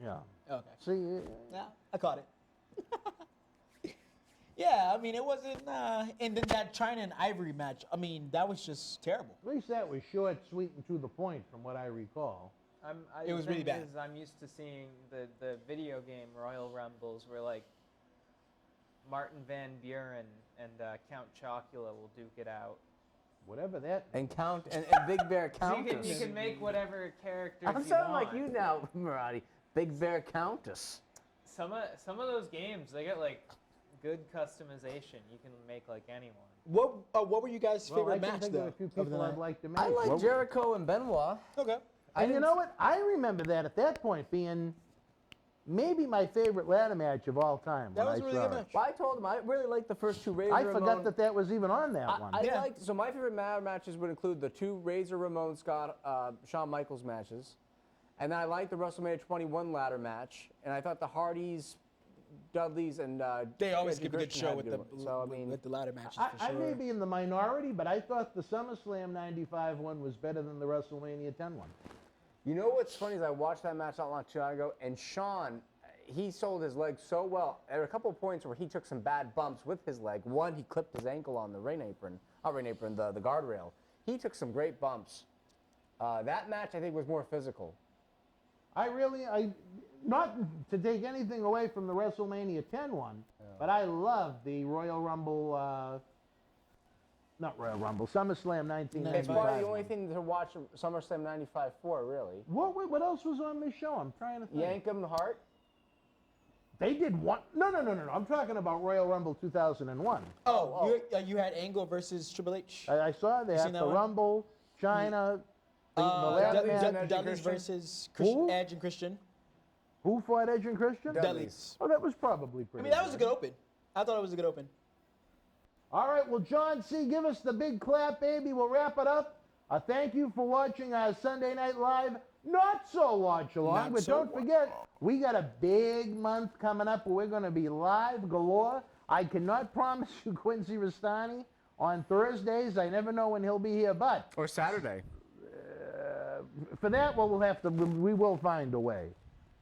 Yeah. Okay. See, Yeah, I caught it. Yeah, I mean, it wasn't. And then that China and Ivory match, I mean, that was just terrible. at least that was short, sweet, and to the point, from what I recall. It was really bad. I'm used to seeing the video game Royal Rumbles where like Martin Van Buren and Count Chocula will duke it out. Whatever that. and Big Bear So Countess. you can make whatever characters I'm you sounding want. like you now, Marati. Big Bear Countess. Some of those games they get like good customization. You can make like anyone. What were you guys' Well, I favorite can match think though? of a few of the people I'd night? like to make. I like What- Jericho and Benoit. Okay. And you didn't- know what? I remember that at that point being maybe my favorite ladder match of all time. That when was I a really saw good it. match. Well, I told him I really liked the first two Razor I Ramon. forgot that was even on that one. I Yeah. liked, so my favorite ladder matches would include the two Razor Ramon Shawn Michaels matches, and then I liked the WrestleMania 21 ladder match, and I thought the Hardys, Dudleys, and They always Edge give and a good Christian show had with good the ones. So I mean, with the ladder matches for I sure. may be in the minority, but I thought the SummerSlam 95 one was better than the WrestleMania 10 one. you know what's funny is I watched that match not long too long ago, and Shawn, he sold his leg so well. There were a couple of points where he took some bad bumps with his leg. One, he clipped his ankle on the ring apron, not ring apron, the guardrail. He took some great bumps. That match I think was more physical. Not to take anything away from the WrestleMania 10 one, but I love the Royal Rumble, not Royal Rumble, SummerSlam 1995. It's probably the only one. thing to watch SummerSlam 95 for, really. What else was on this show? I'm trying to think. Yankum Hart. They did one. No. I'm talking about Royal Rumble 2001. You had Angle versus Triple H. I saw that. seen that The one? Rumble, China, the ladder Dudley's match. and Edge and Dudley's Christian? versus Who? Edge and Christian. Who fought Edge and Christian? Dudley's. Oh, that was probably I pretty mean, that was a good open. I thought it was a good open. All right, well, John C., give us the big clap, baby. We'll wrap it up. Thank you for watching our Sunday Night Live Not So Watch Along. Not But So don't forget, we got a big month coming up where we're going to be live galore. I cannot promise you Quincy Rastani on Thursdays. I never know when he'll be here, but Or Saturday. for that, we will find a way.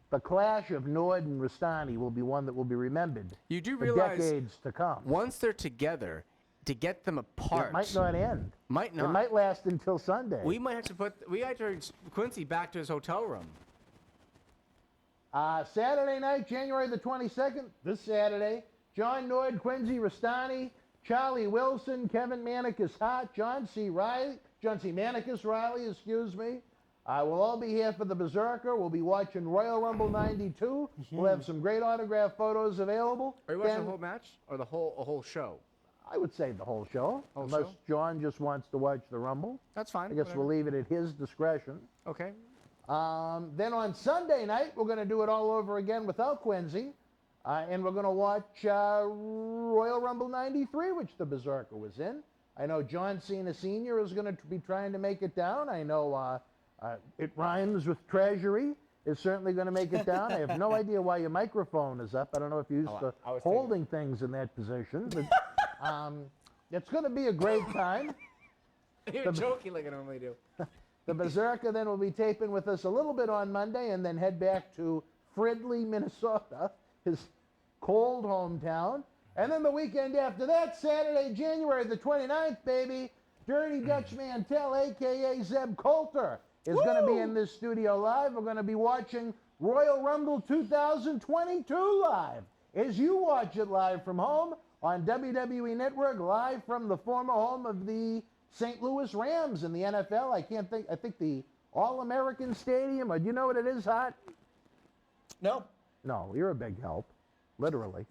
The clash of Nord and Rastani will be one that will be remembered You do for realize decades to come. once they're together, to get them apart, It might not end. Might not. It might last until Sunday. We might have to put Quincy back to his hotel room. Saturday night, January the 22nd, this Saturday, John Nord, Quincy Rastani, Charlie Wilson, Kevin Manicus Hart, John C. Manicus Riley, excuse me. We'll all be here for the Berzerker. We'll be watching Royal Rumble 92. We'll have some great autograph photos available. Are you watching the whole match or a whole show? I would say the whole show, Whole unless show? John just wants to watch the Rumble. That's fine. I guess we'll leave it at his discretion. Okay. Then on Sunday night, we're going to do it all over again without Quincy. And we're going to watch Royal Rumble 93, which the Berzerker was in. I know John Cena Sr. is going to be trying to make it down. I know it rhymes with Treasury is certainly going to make it down. I have no idea why your microphone is up. I don't know if you're used to I was holding things in that position. But it's going to be a great time. You're joking like I normally do. The Berzerker then will be taping with us a little bit on Monday and then head back to Fridley, Minnesota, his cold hometown. And then the weekend after that, Saturday, January the 29th, baby, Dirty Dutch Mantel, a.k.a. Zeb Coulter, is going to be in this studio live. We're going to be watching Royal Rumble 2022 live as you watch it live from home on WWE Network, live from the former home of the St. Louis Rams in the NFL. I think the All-American Stadium, or do you know what it is, Hot? No. No, you're a big help, literally.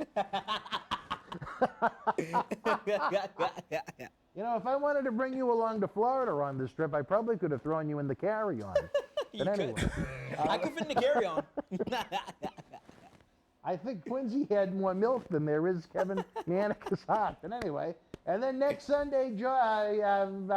You know, if I wanted to bring you along to Florida on this trip, I probably could have thrown you in the carry-on. But anyway. I could fit in the carry-on. I think Quincy had more milk than there is Kevin Manicus Hart. But anyway, and then next Sunday, who am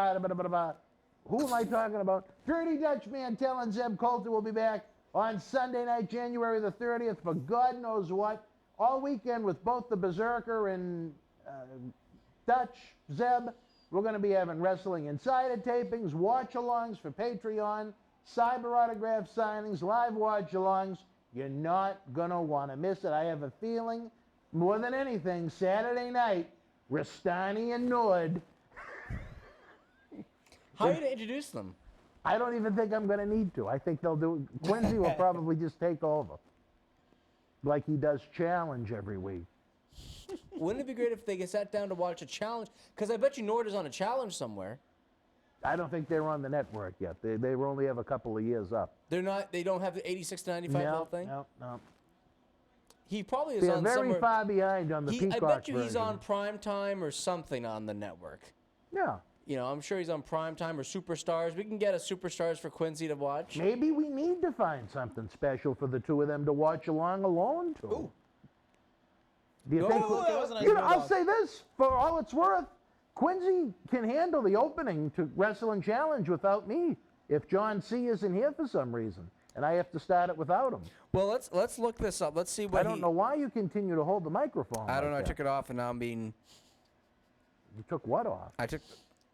I talking about? Dirty Dutch Mantel and Zeb Coulter will be back on Sunday night, January the 30th, for God knows what. All weekend with both the Berzerker and Dutch, Zeb. We're going to be having Wrestling Insider tapings, watch-alongs for Patreon, cyber autograph signings, live watch-alongs. You're not going to want to miss it. I have a feeling, more than anything, Saturday night, Rastani and Nord. How are you to introduce them? I don't even think I'm going to need to. I think they'll do. Quincy will probably just take over, like he does Challenge every week. Wouldn't it be great if they get sat down to watch a challenge? Because I bet you Nord is on a challenge somewhere. I don't think they're on the network yet. They only have a couple of years up. They're not. They don't have the 86 to 95 whole thing. No. He probably is They're on very somewhere. far behind on the Peacock I bet you he's version. on prime time or something on the network. Yeah. You know, I'm sure he's on prime time or Superstars. We can get a Superstars for Quincy to watch. Maybe we need to find something special for the two of them to watch along alone to. Ooh. Do you No, think? that was a nice You know, bulldog. I'll say this for all it's worth. Quincy can handle the opening to Wrestling Challenge without me if John C. isn't here for some reason, and I have to start it without him. Well, let's look this up. Let's see what I don't know why you continue to hold the microphone. I don't know. I like took that. it off, and now I'm being. You took what off? I took.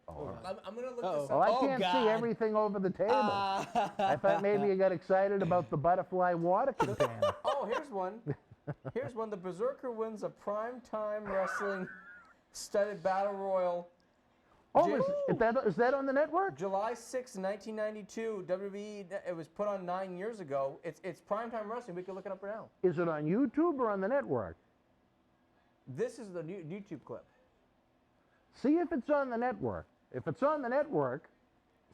Oh, all right. I'm gonna look Uh-oh. this Well, up. I Oh, can't see God. everything over the table. I thought maybe you got excited about the butterfly water container. Oh, here's one. Here's one. The Berzerker wins a primetime wrestling studded battle royal. Oh, is that on the network? July 6, 1992. WWE. It was put on 9 years ago. It's primetime wrestling. We can look it up right now. Is it on YouTube or on the network? This is the new YouTube clip. See if it's on the network. If it's on the network,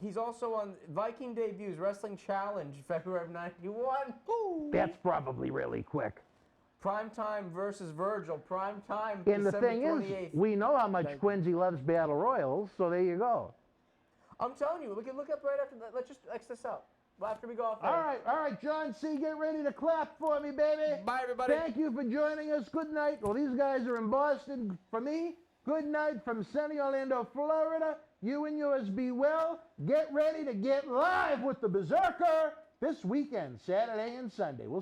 He's also on Viking Debuts Wrestling Challenge, February of '91. that's probably really quick. Primetime versus Virgil. Primetime And the December thing 28th. is, we know how much Quincy loves battle royals, so there you go. I'm telling you, we can look up right after that. Let's just X this out. After we go off. All right, John C., get ready to clap for me, baby. Bye, everybody. Thank you for joining us. Good night. Well, these guys are in Boston. For me, good night from sunny Orlando, Florida. You and yours be well. Get ready to get live with the Berzerker this weekend, Saturday and Sunday. We'll